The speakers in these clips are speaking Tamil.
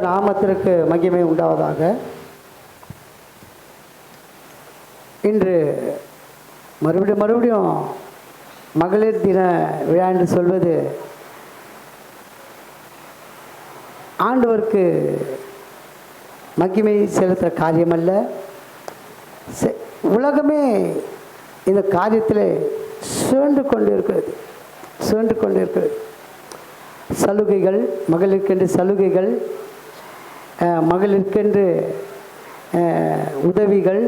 நாமத்திற்கு மகிமை உண்டாவதாக. இன்று மறுபடியும் மகளிர் தின விழா என்று சொல்வது ஆண்டவருக்கு மகிமை செலுத்துகிற காரியமல்ல. உலகமே இந்த காரியத்தில் சுழன்று கொண்டு இருக்கிறது. சலுகைகள், மகளிருக்கென்று சலுகைகள், மகளிருக்கென்று உதவிகள்,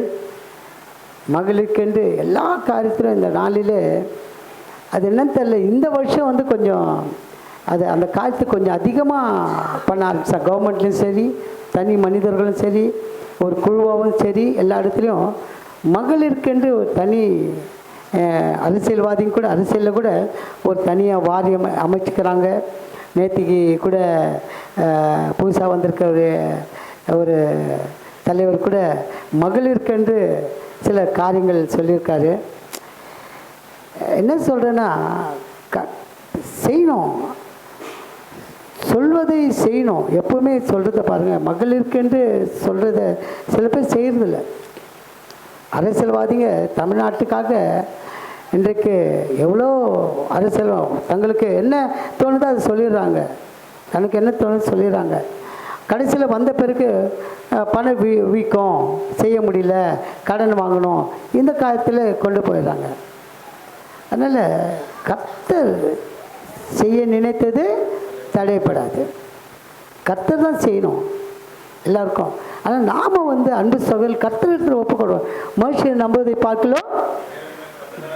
மகளிருக்கென்று எல்லா காரியத்திலும் இந்த நாளில் அது என்னன்னு தெரியல. இந்த வருஷம் கொஞ்சம் அது அந்த காலத்துக்கு கொஞ்சம் அதிகமாக பண்ண ஆரம்பிச்சா. கவர்மெண்ட்லேயும் சரி, தனி மனிதர்களும் சரி, ஒரு குழுவாகவும் சரி, எல்லா இடத்துலையும் மகளிருக்கென்று ஒரு தனி அரசியல்வாதியும் கூட அரசியலில் கூட ஒரு தனியாக வாரியம் அமைச்சுக்கிறாங்க. நேற்றுக்கு கூட புதுசாக வந்திருக்க ஒரு தலைவர் கூட மகளிருக்கென்று சில காரியங்கள் சொல்லியிருக்காரு. என்ன சொல்கிறேன்னா, செய்யணும், சொல்வதை செய்யணும். எப்போவுமே சொல்கிறத பாருங்கள், மகளிருக்கென்று சொல்கிறத சில பேர் செய்கிறதில்ல. அரசியல்வாதிங்க தமிழ்நாட்டுக்காக இன்றைக்கு எவ்வளோ அரசியல் தங்களுக்கு என்ன தோணுதோ அதை சொல்லிடுறாங்க. தனக்கு என்ன தோணுது சொல்லிடுறாங்க. கடைசியில் வந்த பிறகு பண வீக்கம், செய்ய முடியல, கடன் வாங்கணும், இந்த காலத்தில் கொண்டு போயிடுறாங்க. அதனால் கர்த்தர் செய்ய நினைத்தது தடைப்படாது. கர்த்தர் தான் செய்யணும் எல்லாருக்கும். ஆனால் நாம் அன்பு சகோதரர் கர்த்தர் இடத்துல ஒப்புக்கொள்வோம். மனுஷன் நம்புவதை பார்க்கலாம்,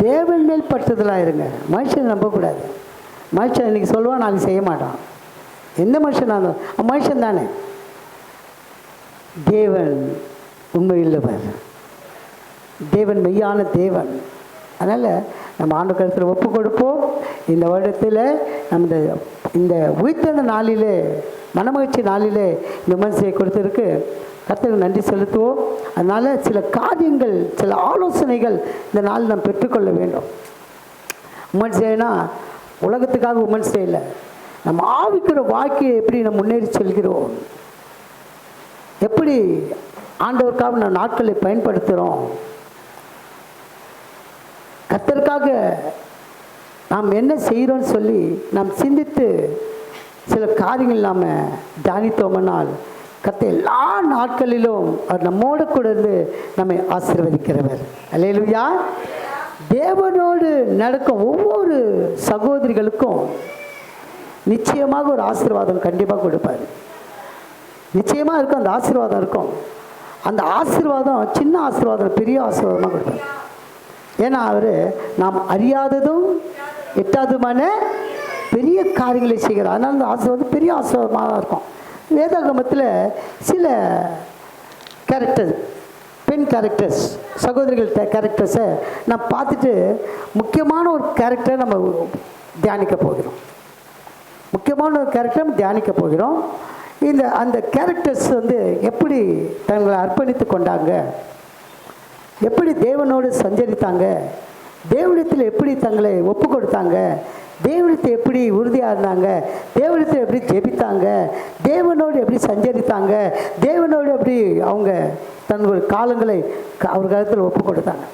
தேவன் மேல் பற்றுதலாக இருங்க. மனுஷன் நம்பக்கூடாது. மனுஷன் இன்றைக்கி சொல்லுவான், நாளைக்கு செய்ய மாட்டான். எந்த மனுஷனாக இருந்தாலும் மனுஷன் தானே. தேவன் உண்மையுள்ளவர், தேவன் மெய்யான தேவன். அதனால் நம்ம ஆண்டு கருத்தில் ஒப்பு கொடுப்போம். இந்த வருடத்தில் நம்ம இந்த உயிர்த்தெழுந்த நாளிலே, மனமகிழ்ச்சி நாளிலே இந்த விமர்சையை கொடுத்ததற்கு கர்த்தருக்கு நன்றி செலுத்துவோம். அதனால் சில காரியங்கள், சில ஆலோசனைகள் இந்த நாள் நாம் பெற்றுக்கொள்ள வேண்டும். விமர்சைனா உலகத்துக்காக விமர்சை இல்லை, நம்ம ஆவிக்கிற வாழ்க்கையை எப்படி நம்ம முன்னேறி செல்கிறோம், எப்படி ஆண்டவருக்காக நம்ம நாட்களை பயன்படுத்துகிறோம், கர்த்தருக்காக நாம் என்ன செய்கிறோன்னு சொல்லி நாம் சிந்தித்து சில காரியங்கள் நாம் தியானித்தோம்னால் கர்த்தர் எல்லா நாட்களிலும் அவர் நம்மோடு கூட இருந்து நம்மை ஆசீர்வதிக்கிறவர். அல்லேலூயா. தேவனோடு நடக்கும் ஒவ்வொரு சகோதரிகளுக்கும் நிச்சயமாக ஒரு ஆசீர்வாதம் கண்டிப்பாக கொடுப்பார். நிச்சயமாக இருக்கும், அந்த ஆசீர்வாதம் இருக்கும். அந்த ஆசீர்வாதம் சின்ன ஆசீர்வாதம் பெரிய ஆசீர்வாதமாக கொடுப்பார். ஏன்னா அவர் நாம் அறியாததும் எட்டாததுமான பெரிய காரியங்களை செய்கிறார். அதனால் அந்த ஆசீர்வாதம் பெரிய ஆசீர்வாதமாக இருக்கும். வேதாகமத்தில் சில கேரக்டர், பெண் கேரக்டர்ஸ், சகோதரிகள் கேரக்டர்ஸை நான் பார்த்துட்டு முக்கியமான ஒரு கேரக்டரை நம்ம தியானிக்க போகிறோம். முக்கியமான ஒரு கேரக்டர் தியானிக்க போகிறோம். அந்த கேரக்டர்ஸ் எப்படி தங்களை அர்ப்பணித்து கொண்டாங்க, எப்படி தேவனோடு சஞ்சரித்தாங்க, தேவனிடத்தில் எப்படி தங்களை ஒப்பு கொடுத்தாங்க, தேவனிடத்தில் எப்படி உறுதியாக இருந்தாங்க, தேவனிடத்தில் எப்படி ஜெபித்தாங்க, தேவனோடு எப்படி சஞ்சரித்தாங்க, தேவனோடு எப்படி அவங்க தங்களுடைய காலங்களை அவர் காலத்தில் ஒப்பு கொடுத்தாங்க.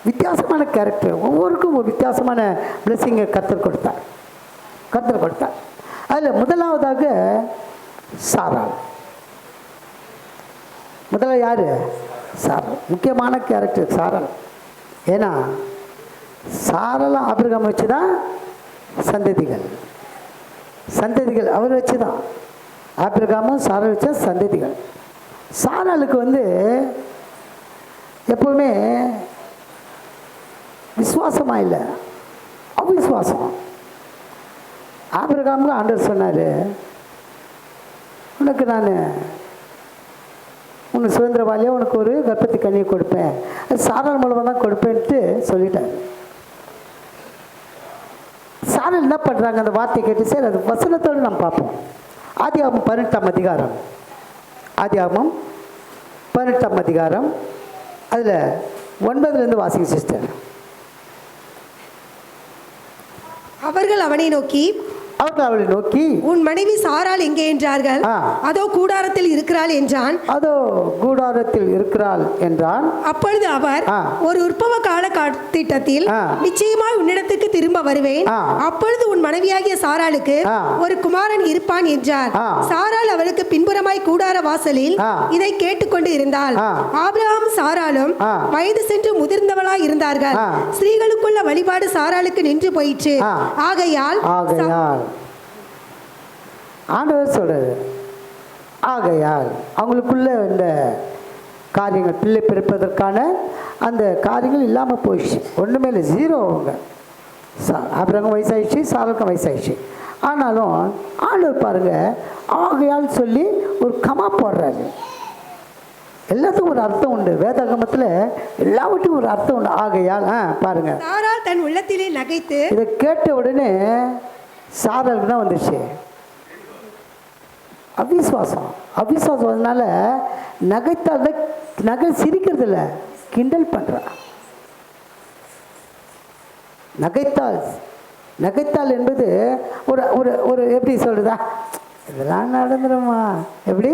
வித்தியாசமான கேரக்டர், ஒவ்வொருக்கும் ஒரு வித்தியாசமான பிளெஸிங்கை கர்த்தர் கொடுத்தார். அதில் முதலாவதாக சாராள். முதல்ல யார்? சாராள். முக்கியமான கேரக்டர் சாராள். ஏன்னா சாராளை ஆபிரகாம் வச்சு தான் சந்ததிகள் அவர் வச்சு தான் ஆபிரகாமும் சாராள் வச்ச சந்ததிகள். சாராளுக்கு எப்பவுமே விசுவாசமாக இல்லை, அவிசுவாசம். ஆபிரகாமுக்கு ஆண்டவர் சொன்னார், உனக்கு நான் உனக்கு சுதந்திரவாளியாக உனக்கு ஒரு கர்ப்பத்தி கனியை கொடுப்பேன், அது சாராள் மூலமாக தான் கொடுப்பேன்ட்டு சொல்லிட்டார். சாராள் என்ன பண்ணுறாங்க, அந்த வார்த்தை கேட்டு சரி அது வசனத்தோடு நம்ம பார்ப்போம். ஆதியாகமம் 18ஆம் அதிகாரம், ஆதியாகமம் 18ஆம் அதிகாரம், அதில் 9லேருந்து வாசிங்க சிஸ்டர். அவர்கள் அவனை நோக்கி, அவர்கள் அவளை நோக்கி, உன் மனைவி சாராள் எங்கே என்றார்கள். அதோ கூடாரத்தில் இருக்கிறாள் என்றான். அதோ கூடாரத்தில் இருக்கிறாள் என்றான். அப்பொழுது அவர், ஒரு உற்பவ கால திட்டத்தில் நிச்சயமாய் உன்னிடத்துக்கு திரும்ப வருவேன். அப்பொழுது உன் மனைவியாகிய சாராளுக்கு ஒரு குமாரன் இருப்பான் என்றார். சாராள் அவளுக்கு பின்புறமாய் கூடார வாசலில் இதை கேட்டுக்கொண்டு இருந்தாள். ஆபிரகாம் சாராளும் வயது சென்று முதிர்ந்தவளாய் இருந்தார்கள். ஸ்திரீகளுக்குள்ள வழிபாடு சாராளுக்கு நின்று போயிற்று. ஆகையால் ஆண்டவர் சொல்றாரு, ஆகையால் அவங்களுக்குள்ள இந்த காரியங்கள், பிள்ளை பிறப்பதற்கான அந்த காரியங்கள் இல்லாமல் போயிடுச்சு. ஒன்றுமே இல்லை, ஜீரோ. அவங்க ஆபிரகாம் வயசாயிடுச்சு, சாராளுக்கும் வயசாயிடுச்சு. ஆனாலும் ஆண்டவர் பாருங்க, ஆகையால் சொல்லி ஒரு கமா போடுறாரு. எல்லாத்துக்கும் ஒரு அர்த்தம் உண்டு. வேதாகமத்தில் எல்லாவற்றுக்கும் ஒரு அர்த்தம் உண்டு. ஆகையால் பாருங்க, சாராள் தன் உள்ளத்திலே நகைத்து, இதை கேட்ட உடனே சாராளுக்கு தான் வந்துச்சு அவிசுவாசம். அவிசுவாசம் அதனால நகைத்தால் நகை சிரிக்கிறது இல்லை, கிண்டல் பண்ணுறா. நகைத்தாள், நகைத்தாள் என்பது ஒரு ஒரு ஒரு எப்படி சொல்றதா, இதெல்லாம் நடந்துருமா, எப்படி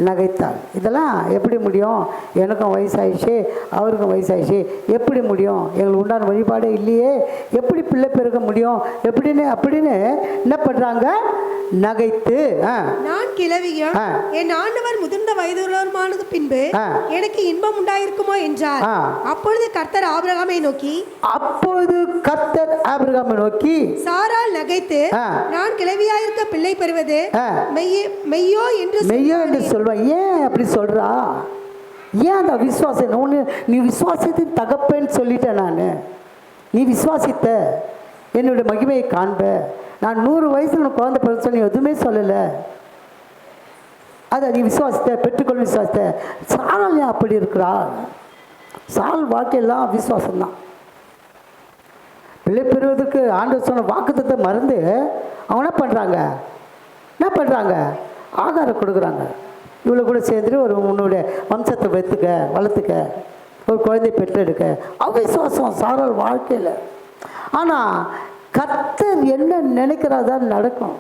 நகைத்தாள், இதெல்லாம் எப்படி முடியும், எனக்கும் வயசாயிடுச்சு அவருக்கும் வயசாயிடுச்சு, எப்படி முடியும், எங்களுக்கு உண்டான வழிபாடே இல்லையே, எப்படி பிள்ளை பெருக்க முடியும் அப்படின்னு என்ன பண்ணுறாங்க, நகைத்து. நான் கிழவியும் என் ஆண்டவர் முதிர்ந்த வயதுள்ளவருமானது பின்பு எனக்கு இன்பம் உண்டாயிருக்குமோ என்றார். அப்பொழுது கர்த்தர் ஆபிரகாமை நோக்கி, சாராள் நகைத்து, நான் கிழவியாயிருக்க பிள்ளை பெறுவது மெய்யோ என்று சொல்வா. ஏன் அப்படி சொல்றா? ஏன் அந்த விசுவாசம்? நீ விசுவாசத்தின் தகப்பேன்னு சொல்லிட்டேன் நான். நீ விசுவாசித்த என்னுடைய மகிமையை காண்ப. நான் 100 வயசுல குழந்தை பிறகு சொல்லி எதுவுமே சொல்லலை. அதை நீ விசுவாசித்த, பெற்றுக்கொள்ள விசுவாசித்த. சாராள் ஏன் அப்படி இருக்கிறா? சாராள் வாழ்க்கையெல்லாம் விசுவாசம்தான். பிள்ளை பெறுவதற்கு ஆண்டவர் சொன்ன வாக்குத்தத்தை மறந்து அவங்க என்ன பண்ணுறாங்க, ஆகாரம் கொடுக்குறாங்க. இவ்வளோ கூட சேர்ந்துட்டு ஒரு உன்னுடைய வம்சத்தை வளர்த்துக்க, ஒரு குழந்தை பெற்றெடுக்க. அவிசுவாசம் சாராள் வாழ்க்கையில். ஆனால் கர்த்தர் என்ன நினைக்கிறாதான் நடக்கும்.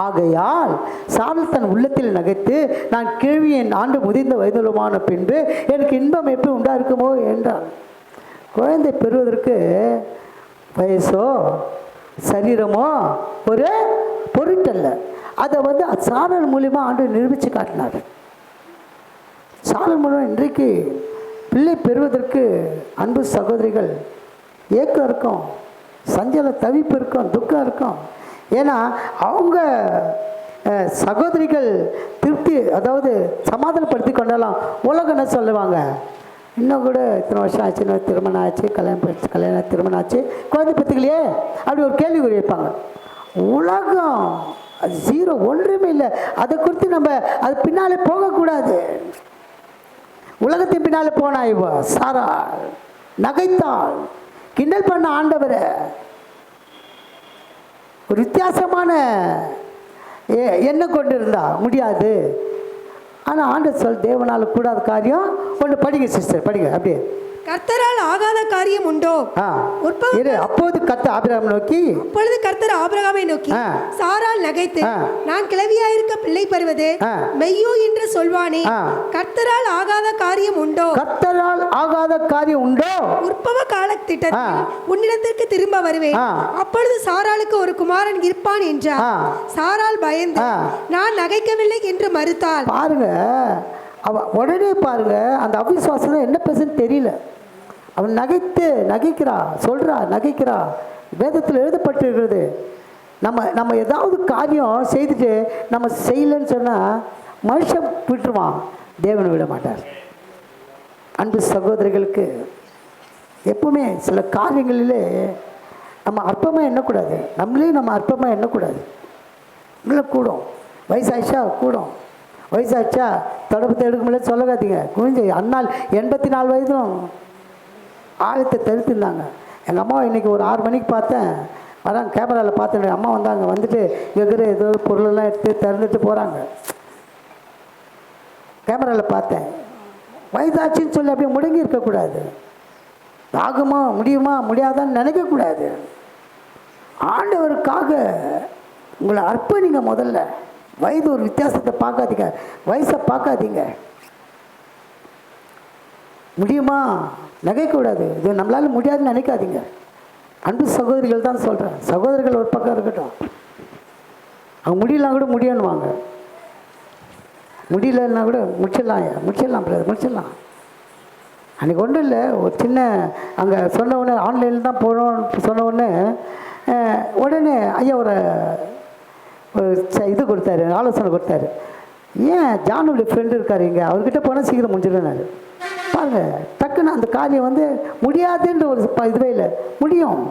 ஆகையால் சாராள் தன் உள்ளத்தில் நகைத்து, நான் கேள்வியின் ஆண்டு முதிர்ந்த வயதுலமான பின்பு எனக்கு இன்பம் எப்படி உண்டா இருக்குமோ என்றார். குழந்தை பெறுவதற்கு வயசோ சரீரமோ ஒரு பொருட்டல்ல. அதை சாராள் மூலியமாக ஆண்டு நிரூபித்து காட்டினார். சாராள் மூலம் இன்றைக்கு பிள்ளை பெறுவதற்கு அன்பு சகோதரிகள் ஏக்கம் இருக்கும், சஞ்சல தவிப்பு இருக்கும், துக்கம் இருக்கும். ஏன்னா அவங்க சகோதரிகள் திருப்தி, அதாவது சமாதானப்படுத்தி கொண்டாலும் உலகம் என்ன சொல்லுவாங்க, இன்னும் கூட இத்தனை வருஷம் ஆச்சு, இன்னும் திருமணம் ஆச்சு, கல்யாணம் திருமணம் ஆச்சு, குழந்தை பெற்றுக்கலையே அப்படி ஒரு கேள்வி கேட்பாங்க. உலகம் அது ஜீரோ, ஒன்றுமே இல்லை. அதை குறித்து நம்ம அது பின்னாலே போகக்கூடாது. உலகத்தின் பின்னாலே போனா இவ சாராள் நகைத்தாள், கிண்டல் பண்ண ஆண்டவரை. ஒரு வித்தியாசமான எண்ணம் கொண்டு இருந்தா முடியாது. ஆனால் ஆண்டவர் சொல், தேவனால் கூடாத காரியம் ஒன்று. படிங்க சிஸ்டர், படிங்க. அப்படியே, கர்த்தரால் ஆகாத காரியம் உண்டோ? அப்போது கர்த்தர் ஆபிரகாமை நோக்கி, சாராள் நகைத்து, நான் கிழவியாயிருக்க பிள்ளை பெறுவது மெய்யோ என்று சொல்வானே, கர்த்தரால் ஆகாத காரியம் உண்டோ? கர்த்தரால் ஆகாத காரியம் உண்டோ? உற்பவ கால திட்டத்தில் உன்னிடத்திற்கு திரும்ப வருவேன். அப்பொழுது சாராளுக்கு ஒரு குமாரன் இருப்பான் என்றார். சாராள் பயந்து, நான் நகைக்கவில்லை என்று மறுத்தாள். பாருங்க, அவ உடனே பாருங்க, அந்த அவிசுவாசம் என்ன பேசுன்னு தெரியல. அவன் நகைக்கிறா, சொல்றா, நகைக்கிறா. வேதத்தில் எழுதப்பட்டிருக்கிறது. நம்ம ஏதாவது காரியம் செய்துட்டு நம்ம செய்யலன்னு சொன்னால் மனுஷன் விட்டுருவான், தேவனை விட மாட்டார். அன்பு சகோதரிகளுக்கு எப்பவுமே சில காரியங்களிலே நம்ம அற்பமாக எண்ணக்கூடாது. நம்ம அற்பமாக எண்ணக்கூடாது. இல்லை கூடும், வயசாயிச்சா கூடும், வயசாச்சா தொடர்பு எடுக்க முடியல சொல்லாதீங்க. குனிஞ்சு அண்ணால் 84 வயதும் ஆழத்தை தடுத்துருந்தாங்க. எங்கள் அம்மாவை இன்றைக்கி ஒரு 6 மணிக்கு பார்த்தேன், வராங்க, கேமராவில் பார்த்தேன். அம்மா வந்தாங்க, வந்துட்டு இருக்கிற ஏதோ பொருளெல்லாம் எடுத்து திறந்துட்டு போகிறாங்க. கேமராவில் பார்த்தேன். வயதாச்சுன்னு சொல்லி அப்படியே முடங்கி இருக்கக்கூடாது. ஆகுமா, முடியுமா, முடியாதான்னு நினைக்கக்கூடாது. ஆண்டவருக்காக உங்களை அர்ப்பணிங்க. முதல்ல வயது ஒரு வித்தியாசத்தை பார்க்காதீங்க, வயசை பார்க்காதீங்க. முடியுமா? நகைக்கூடாது. இது நம்மளால் முடியாதுன்னு நினைக்காதீங்க. அன்பு சகோதரிகள் தான் சொல்கிறேன். சகோதரர்கள் ஒரு பக்கம் இருக்கட்டும், அவங்க முடியலாம் கூட முடியணுவாங்க. முடியலன்னா கூட முடிச்சிடலாம் பிரதர், முடிச்சிடலாம். அன்றைக்கி ஒன்றும் இல்லை, ஒரு சின்ன அங்கே சொன்ன உடனே ஆன்லைனில் தான் போகணும்னு சொன்ன உடனே ஐயா ஒரு இது கொடுத்தாரு, ஆலோசனை கொடுத்தாரு. ஏன் ஜானுடைய ஃப்ரெண்டு இருக்கார் இங்கே, அவர்கிட்ட போனால் சீக்கிரம் முடிஞ்சிடுனாரு. பாருங்கள், டக்குன்னு அந்த காரியம் வந்து முடியாதுன்ற ஒரு இதுவே இல்லை, முடியும்.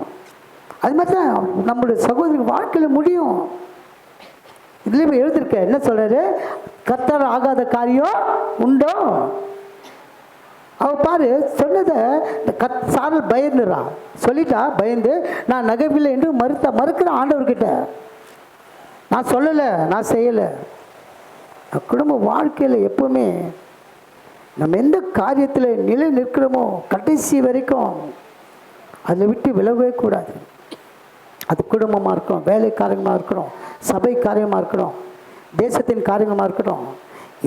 அது மாதிரி தான் நம்மளுடைய சகோதரி வாழ்க்கையில் முடியும். இதுலேயும் எழுதியிருக்க என்ன சொல்கிறாரு, கர்த்தர் ஆகாத காரியம் உண்டோ. அவள் பாரு சொன்னதை சாரல் பயந்துடா, சொல்லிட்டா, பயந்து நான் நகைவில்லை என்று மறுக்கிற ஆண்டவர்கிட்ட. நான் சொல்லலை, நான் செய்யலை. குடும்ப வாழ்க்கையில் எப்பவுமே நம்ம எந்த காரியத்தில் நிலை நிற்கிறோமோ கடைசி வரைக்கும் அதில் விட்டு விலகவே கூடாது. அது குடும்பமாக இருக்கணும், வேலை காரியமாக இருக்கணும், சபை காரியமாக இருக்கணும், தேசத்தின் காரியமாக இருக்கணும்.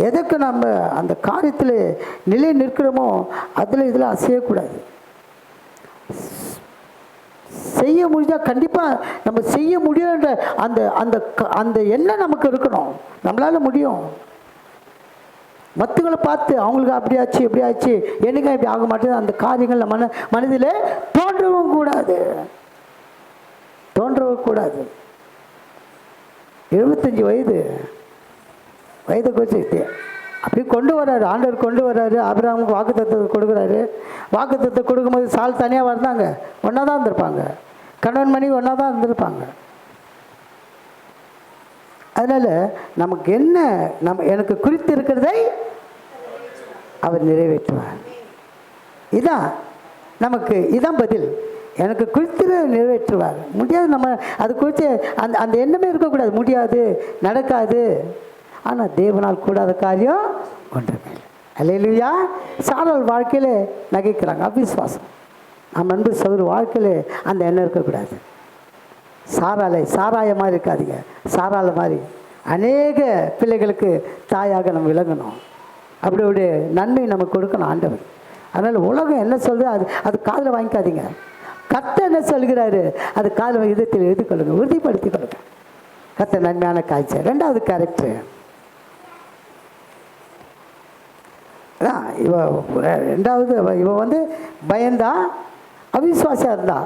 எதுக்கு நம்ம அந்த காரியத்தில் நிலை நிற்கிறோமோ அதில் இதில் அசையக்கூடாது. செய்ய முடிஞ்சால் கண்டிப்பாக நம்ம செய்ய முடியுன்ற அந்த அந்த அந்த எண்ணம் நமக்கு இருக்கணும். நம்மளால் முடியும். மற்றவங்களை பார்த்து அவங்களுக்கு அப்படி ஆச்சு இப்படி ஆச்சு என்னங்க இப்படி ஆக மாட்டேங்குது அந்த காரியங்கள் நம்ம மனதில் தோன்றவும் கூடாது. 75 வயதை குறித்து அப்படி கொண்டு வர்றாரு ஆண்டவர், கொண்டு வர்றாரு. ஆபிரகாமுக்கு வாக்குத்தத்தத்தை கொடுக்குறாரு. வாக்குத்தத்தை கொடுக்கும்போது சால் தனியாக வந்தாங்க, ஒன்றா தான் இருந்திருப்பாங்க. கணவன் மனைவி ஒன்றா தான் இருந்திருப்பாங்க. அதனால் நமக்கு என்ன, எனக்கு குறித்து இருக்கிறதை அவர் நிறைவேற்றுவார். இதான் நமக்கு, இதான் பதில். எனக்கு குறித்து நிறைவேற்றுவார். முடியாது, நம்ம அது குறித்து அந்த எண்ணமே இருக்கக்கூடாது. முடியாது, நடக்காது. ஆனால் தேவனால் கூடாத காரியம் ஒன்றுமே இல்லை. அல்லேலூயா. சாராள் வாழ்க்கையில் நகைக்கிறாங்க, அவிசுவாசம். நம்ம அன்பு சகோதரி வாழ்க்கையில் அந்த எண்ணம் இருக்கக்கூடாது. சாராய மாதிரி இருக்காதீங்க. சாராள மாதிரி அநேக பிள்ளைகளுக்கு தாயாக நம்ம விளங்கணும். அப்படி ஒரு நன்மை நமக்கு கொடுக்கணும் ஆண்டவர். அதனால் உலகம் என்ன சொல்கிறது அது காதில் வாங்கிக்காதீங்க. கர்த்தர் என்ன சொல்கிறாரு அது காதில் இதயத்தில் எழுதிக்கொள்ளுங்க, உறுதிப்படுத்திக் கொள்ளுங்க. கர்த்தர் நன்மையான காய்ச்சல். 2வது கேரக்டர் அதான் இவ வந்து பயந்தா, அவிசுவாசியாக இருந்தா.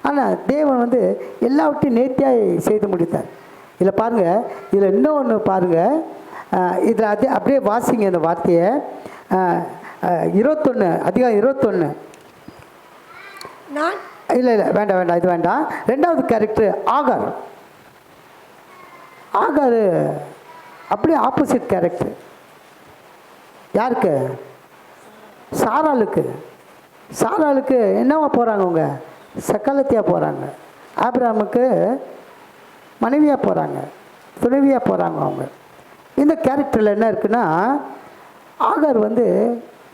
ஆனால் தேவன் வந்து எல்லாவற்றையும் நேர்த்தியாக செய்து முடித்தார். இதில் பாருங்கள், இதில் இன்னொன்று பாருங்கள், இதில் அப்படியே வாசிங்க இந்த வார்த்தையை. 21 அதிகாரம் 21. இல்லை வேண்டாம், இது வேண்டாம். 2வது கேரக்டர் ஆகார். அப்படியே ஆப்போசிட் கேரக்டர். யாருக்கு? சாராளுக்கு என்னவா போகிறாங்க? அவங்க சக்கலத்தியாக போகிறாங்க. ஆபிரகாமுக்கு மனைவியாக போகிறாங்க, துணைவியாக போகிறாங்க. அவங்க இந்த கேரக்டரில் என்ன இருக்குன்னா, ஆகார் வந்து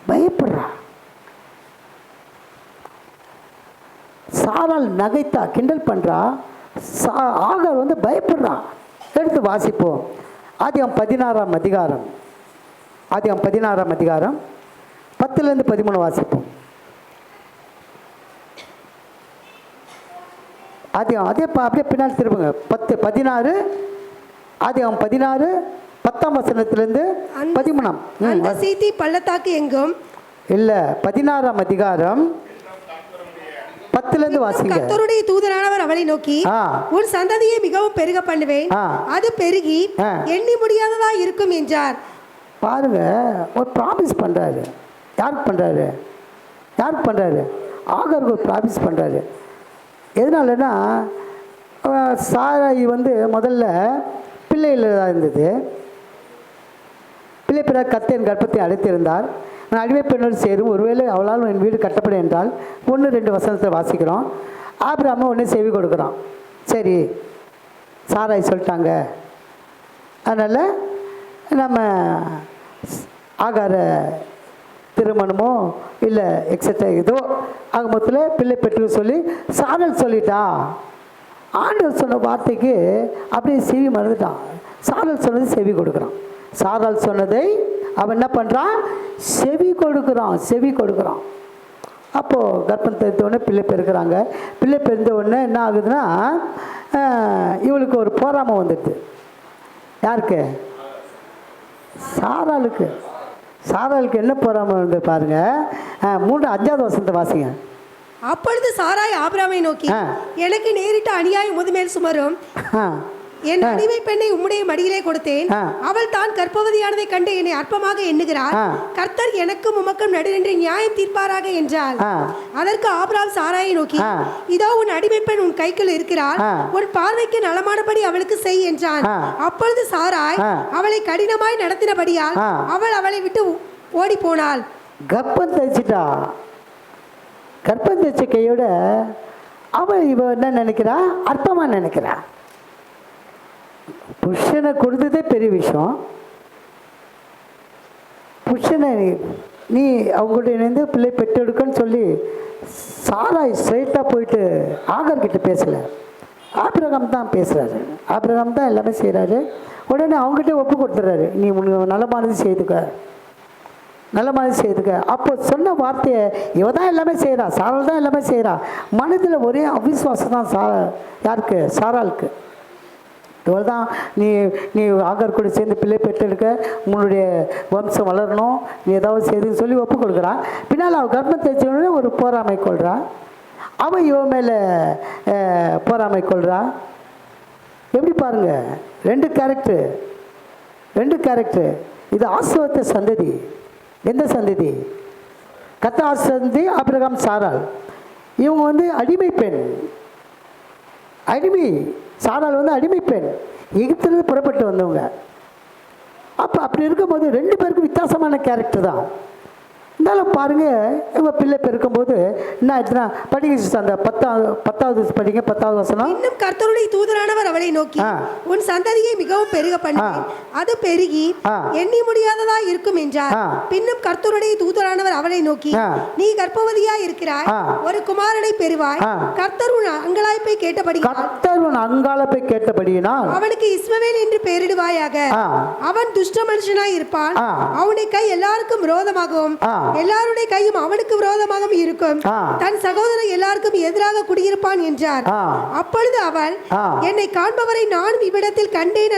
பயப்படுறா. சாராள் நகைத்தா, கிண்டல் பண்ணுறா. ஆகார் வந்து பயப்படுறா. எடுத்து வாசிப்போம். ஆதியாகமம் 16ஆம் அதிகாரம் 10லேருந்து 13 வாசிப்போம். அப்படியே பின்னால் திரும்புங்க. 16 ஆதியாகமம் 16 10ஆம் வசனத்திலிருந்து 13. பள்ளத்தாக்கு எங்கும் இல்லை, 16ஆம் அதிகாரம் 10லேருந்து வாசிங்க. கர்த்தருடைய தூதனானவர் அவளை நோக்கி, உன் சந்ததியை மிகவும் பெருக பண்ணுவேன், அது பெருகி எண்ணி முடியாததா இருக்கும் என்றார். பாருங்க, ஒரு ப்ராமிஸ் பண்றாரு. யாருக்கு பண்றாரு? ஆகாருக்கு ஒரு ப்ராமிஸ் பண்றாரு. எதனாலன்னா, சாராய் வந்து முதல்ல பிள்ளையில் இருந்தது. பிள்ளை பிற கர்த்தர் கர்ப்பத்தை அடைத்திருந்தார். நான் அடிமை பெண்ணோடு சேரும், ஒருவேளை அவளால் என் வீடு கட்டப்படும் என்றால் 1-2 வசனத்தை வாசிக்கிறோம். ஆபிரகாம் ஒன்று செவி கொடுக்குறான். சரி, சாராய் சொல்லிட்டாங்க, அதனால் நம்ம ஆகார திருமணமோ இல்லை எக்ஸட்ரா ஏதோ ஆக மொத்தத்தில் பிள்ளை பெற்று சொல்லி சாரல் சொல்லிட்டா. ஆண்டவர் சொன்ன வார்த்தைக்கு அப்படியே செவி மறந்துட்டான். சாராள் சொன்னது செவி கொடுக்குறான். சாராள் சொன்னதை அவன் என்ன பண்ணுறான்? செவி கொடுக்குறான். அப்போது கர்ப்பம் தெரிந்த உடனே பிள்ளை பெருக்கிறாங்க. பிள்ளை பெருந்த உடனே என்ன ஆகுதுன்னா, இவளுக்கு ஒரு போராமை வந்துடுது. யாருக்கு? சாராளுக்கு என்ன போராமை வந்து பாருங்க. 3-5வது வசனத்தை வாசிங்க. அப்பொழுது சாராய் ஆபிரகாமை நோக்கி, எனக்கு நேரிட்ட அநியாயம் முதுமேல் சுமரும், என் அடிமை பெண்ணை உம்முடைய மடியிலே கொடுத்தேன், அவள் தான் கர்ப்பவதியானதை கண்டு என்னை அற்பமாக எண்ணுகிறாள், கர்த்தர் எனக்கும் உமக்கும் நடுநின்று நியாயம் தீர்ப்பாராக என்றாள். அதற்கு ஆபிரகாம் சாராயை நோக்கி, இதோ உன் அடிமை பெண் உன் கைக்குள் இருக்கிறாள், உன் பார்வைக்கு நலமானபடி அவளுக்கு செய் என்றான். அப்பொழுது சாராய் அவளை கடினமாய் நடத்தினபடியால் அவள் அவளை விட்டு ஓடி போனாள். கர்ப்பம் தைச்ச கையோட அவள் இவ என்ன நினைக்கிறா? அற்பமா நினைக்கிறா. புருஷனை கொடுத்ததே பெரிய விஷயம். புருஷனை நீ அவங்கள்ட்ட இணைந்து பிள்ளை பெற்றெடுக்கன்னு சொல்லி சாராய் ஸ்ட்ரைட்டாக போயிட்டு ஆகர்கிட்ட பேசலை, ஆபிரகாம் தான் பேசுகிறாரு. ஆபிரகாம் தான் எல்லாமே செய்கிறாரு. உடனே அவங்ககிட்ட ஒப்பு கொடுத்துட்றாரு, நீ உனக்கு நலமானது செய்துக்க. அப்போ சொன்ன வார்த்தையை இவ தான் எல்லாமே செய்கிறா, சாராள் தான் எல்லாமே செய்கிறா. மனதில் ஒரே அவிசுவாசம் தான் யாருக்கு? சாராளுக்கு. இவள் தான் நீ ஆகார் கூட சேர்ந்து பிள்ளை பெற்றெடுக்க, உன்னுடைய வம்சம் வளரணும், நீ ஏதாவது செய்துன்னு சொல்லி ஒப்பு கொடுக்குறா. பின்னால் அவள் கர்ப்பம் தைச்சோடனே ஒரு போராமை கொள்கிறா. அவள் இவன் மேலே போராமை கொள்கிறா. எப்படி பாருங்க, ரெண்டு கேரக்டர். இது ஆசீர்வாத சந்ததி. எந்த சந்ததி? கர்த்தர் சந்ததி. ஆபிரகாம், சாராள். இவங்க வந்து அடிமை பெண். சாராள் வந்து அடிமை பெண், எகிப்திலிருந்து புறப்பட்டு வந்தவங்க. அப்போ அப்படி இருக்கும்போது 2 பேருக்கும் வித்தியாசமான கேரக்டர் தான். இருந்தாலும் பாருங்கள், இவங்க பிள்ளை பெருக்கும்போது என்ன ஆயிடுச்சுன்னா, படிக்க அந்த 10வது படிங்க, 10வது வசனம். இன்னும் கர்த்தருடைய தூதரானவர் அவளை நோக்கி, உன் சந்ததியை மிகவும் பெருக பண்ணுவேன், அது பெருகி எண்ணி முடியாததா இருக்கும் என்றார். பின்னும் கர்த்தருடைய தூதரானவர் அவளை நோக்கி, நீ கர்ப்பவதியா இருக்கிறாய், ஒரு குமாரனை பெறுவாய், கர்த்தர் உன் அங்கலாய்ப்பை கேட்டபடியினால் அவனுக்கு இஸ்மவேல் என்று பெயரிடுவாயாக. அவன் துஷ்ட மனுஷனாய் இருப்பான், அவனுடைய கை எல்லாருக்கும் விரோதமாகவும் எல்லாருடைய கையும் அவனுக்கு விரோதமாகவும் இருக்கும், தன் சகோதரர் எல்லாருக்கும் எதிராக குடியிருப்பான் என்றார். அப்பொழுது அவள், என்னை காண்பவரை நானும் இவ்விடத்தில் கண்டேன்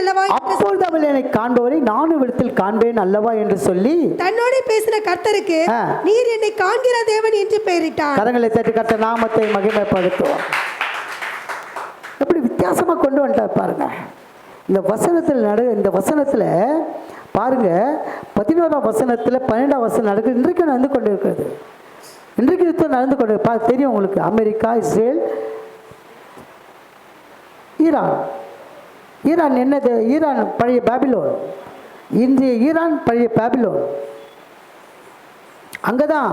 அல்லவா என்று சொல்லி தன்னோட பேசின கர்த்தருக்கு, நீர் என்னை காண்கிற தேவன் என்று பெயரிட்டார். கரங்களை தட்டி கர்த்தர் நாமத்தை மகிமைப்படுத்துவோம். எப்படி வித்தியாசமா கொண்டு வந்துட்டார் பாருங்க. இந்த வசனத்தில் பாருங்க, 11ஆம் வசனத்தில் 12ஆம் வசனம் நடக்குது. இன்றைக்கு நடந்து கொண்டு இருக்கிறது. இன்றைக்கு யுத்தம் நடந்து கொண்டு தெரியும் உங்களுக்கு. அமெரிக்கா, இஸ்ரேல், ஈரான் என்னது? ஈரான் பழைய பாபிலோன். இன்றைய ஈரான் பழைய பாபிலோன். அங்கே தான்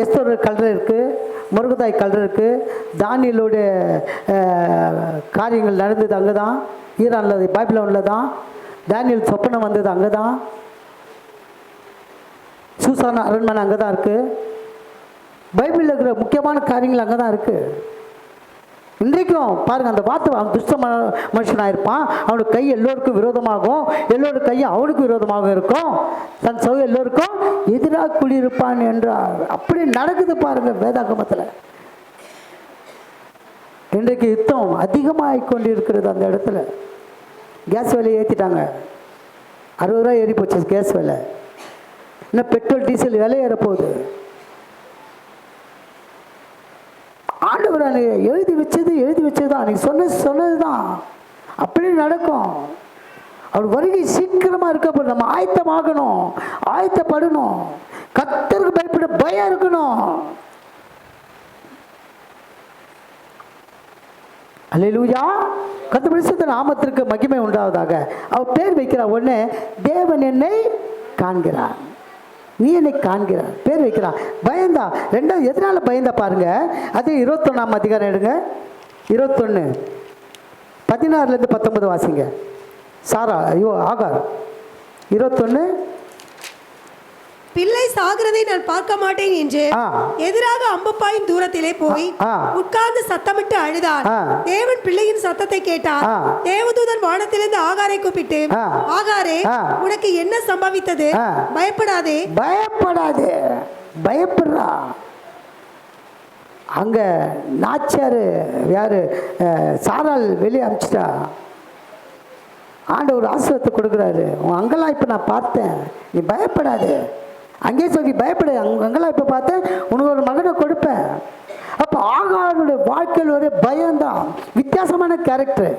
எஸ்தர் கல்ற இருக்குது, முருகதாய் கல்ற இருக்குது, தானியலோடைய காரியங்கள் நடந்தது அங்கே தான், ஈரானில் பாபிலோனில் தான். தானியல் சொப்பனம் வந்தது அங்கே தான். சூசான அரண்மனை அங்கே தான் இருக்குது. பைபிளில் இருக்கிற முக்கியமான காரியங்கள் அங்கே தான் இருக்குது. இன்றைக்கும் பாருங்கள், அந்த வார்த்தை, அவன் துஷ்ட மனுஷனாக இருப்பான், அவனுக்கு கை எல்லோருக்கும் விரோதமாகும், எல்லோருடைய கையும் அவனுக்கு விரோதமாக இருக்கும், தன் சௌ எல்லோருக்கும் எதிராக குடியிருப்பான் என்றார். அப்படி நடக்குது பாருங்கள் வேதாகமத்தில். இன்றைக்கு யுத்தம் அதிகமாக கொண்டு இருக்கிறது. அந்த இடத்துல கேஸ் விலையை ஏற்றிட்டாங்க. 60 ரூபா ஏறி போச்சு கேஸ் விலை. இன்னும் பெட்ரோல் டீசல் விலை ஏறப்போகுது. ஆண்டவர் எழுதி வச்சது தான், நீ சொன்னது தான் அப்படி நடக்கும். அவர் வருகை சீக்கிரமாக இருக்க, நம்ம ஆயத்தமாகணும், ஆயத்தப்படணும். கர்த்தருக்கு பயப்பட பயம் இருக்கணும். அல்லேலூயா. கர்த்தர் பரிசுத்த நாமத்திற்கு மகிமை உண்டாவதாக. அவர் பேர் வைக்கிறார். ஒன்று, தேவன் என்னை காண்கிறார், நீ என்னை காண்கிறார், பேர் வைக்கிறார். பயந்தா. 2வது, எதனால பயந்தா பாருங்க. அது 21ஆம் அதிகாரம் எடுங்க. 21 16லேருந்து 19 வாசிங்க. ஆகார் 21 பிள்ளை சாகிறதை நான் பார்க்க மாட்டேன் என்று எதிராக அம்புப்பாயின் தூரத்திலே போய் உட்கார்ந்து சத்தமிட்டு அழுதார். தேவன் பிள்ளையின் சத்தத்தை கேட்டார். தேவதூதன் வானத்திலிருந்து ஆகாரை கூப்பிட்டு, ஆகாரே, உனக்கு என்ன சம்பவித்தது? பயப்படாதே. பயப்படாதே. பயப்படுறா. அங்க நாச்சாரு யாரு சாரால் வெளியே அனுப்பிச்சிட்டா. ஆண்டவர் ஆசீர்வாதத்தை கொடுக்குறாரு. உன் அங்கெல்லாம் இப்போ நான் பார்த்தேன், நீ பயப்படாது. அங்கேயே சொல்லி பயப்படாது. அங்கெல்லாம் இப்போ பார்த்தேன், உனக்கு ஒரு மகனை கொடுப்பேன். அப்போ ஆகாருடைய வாழ்க்கையில் ஒரு பயம்தான். வித்தியாசமான கேரக்டர்.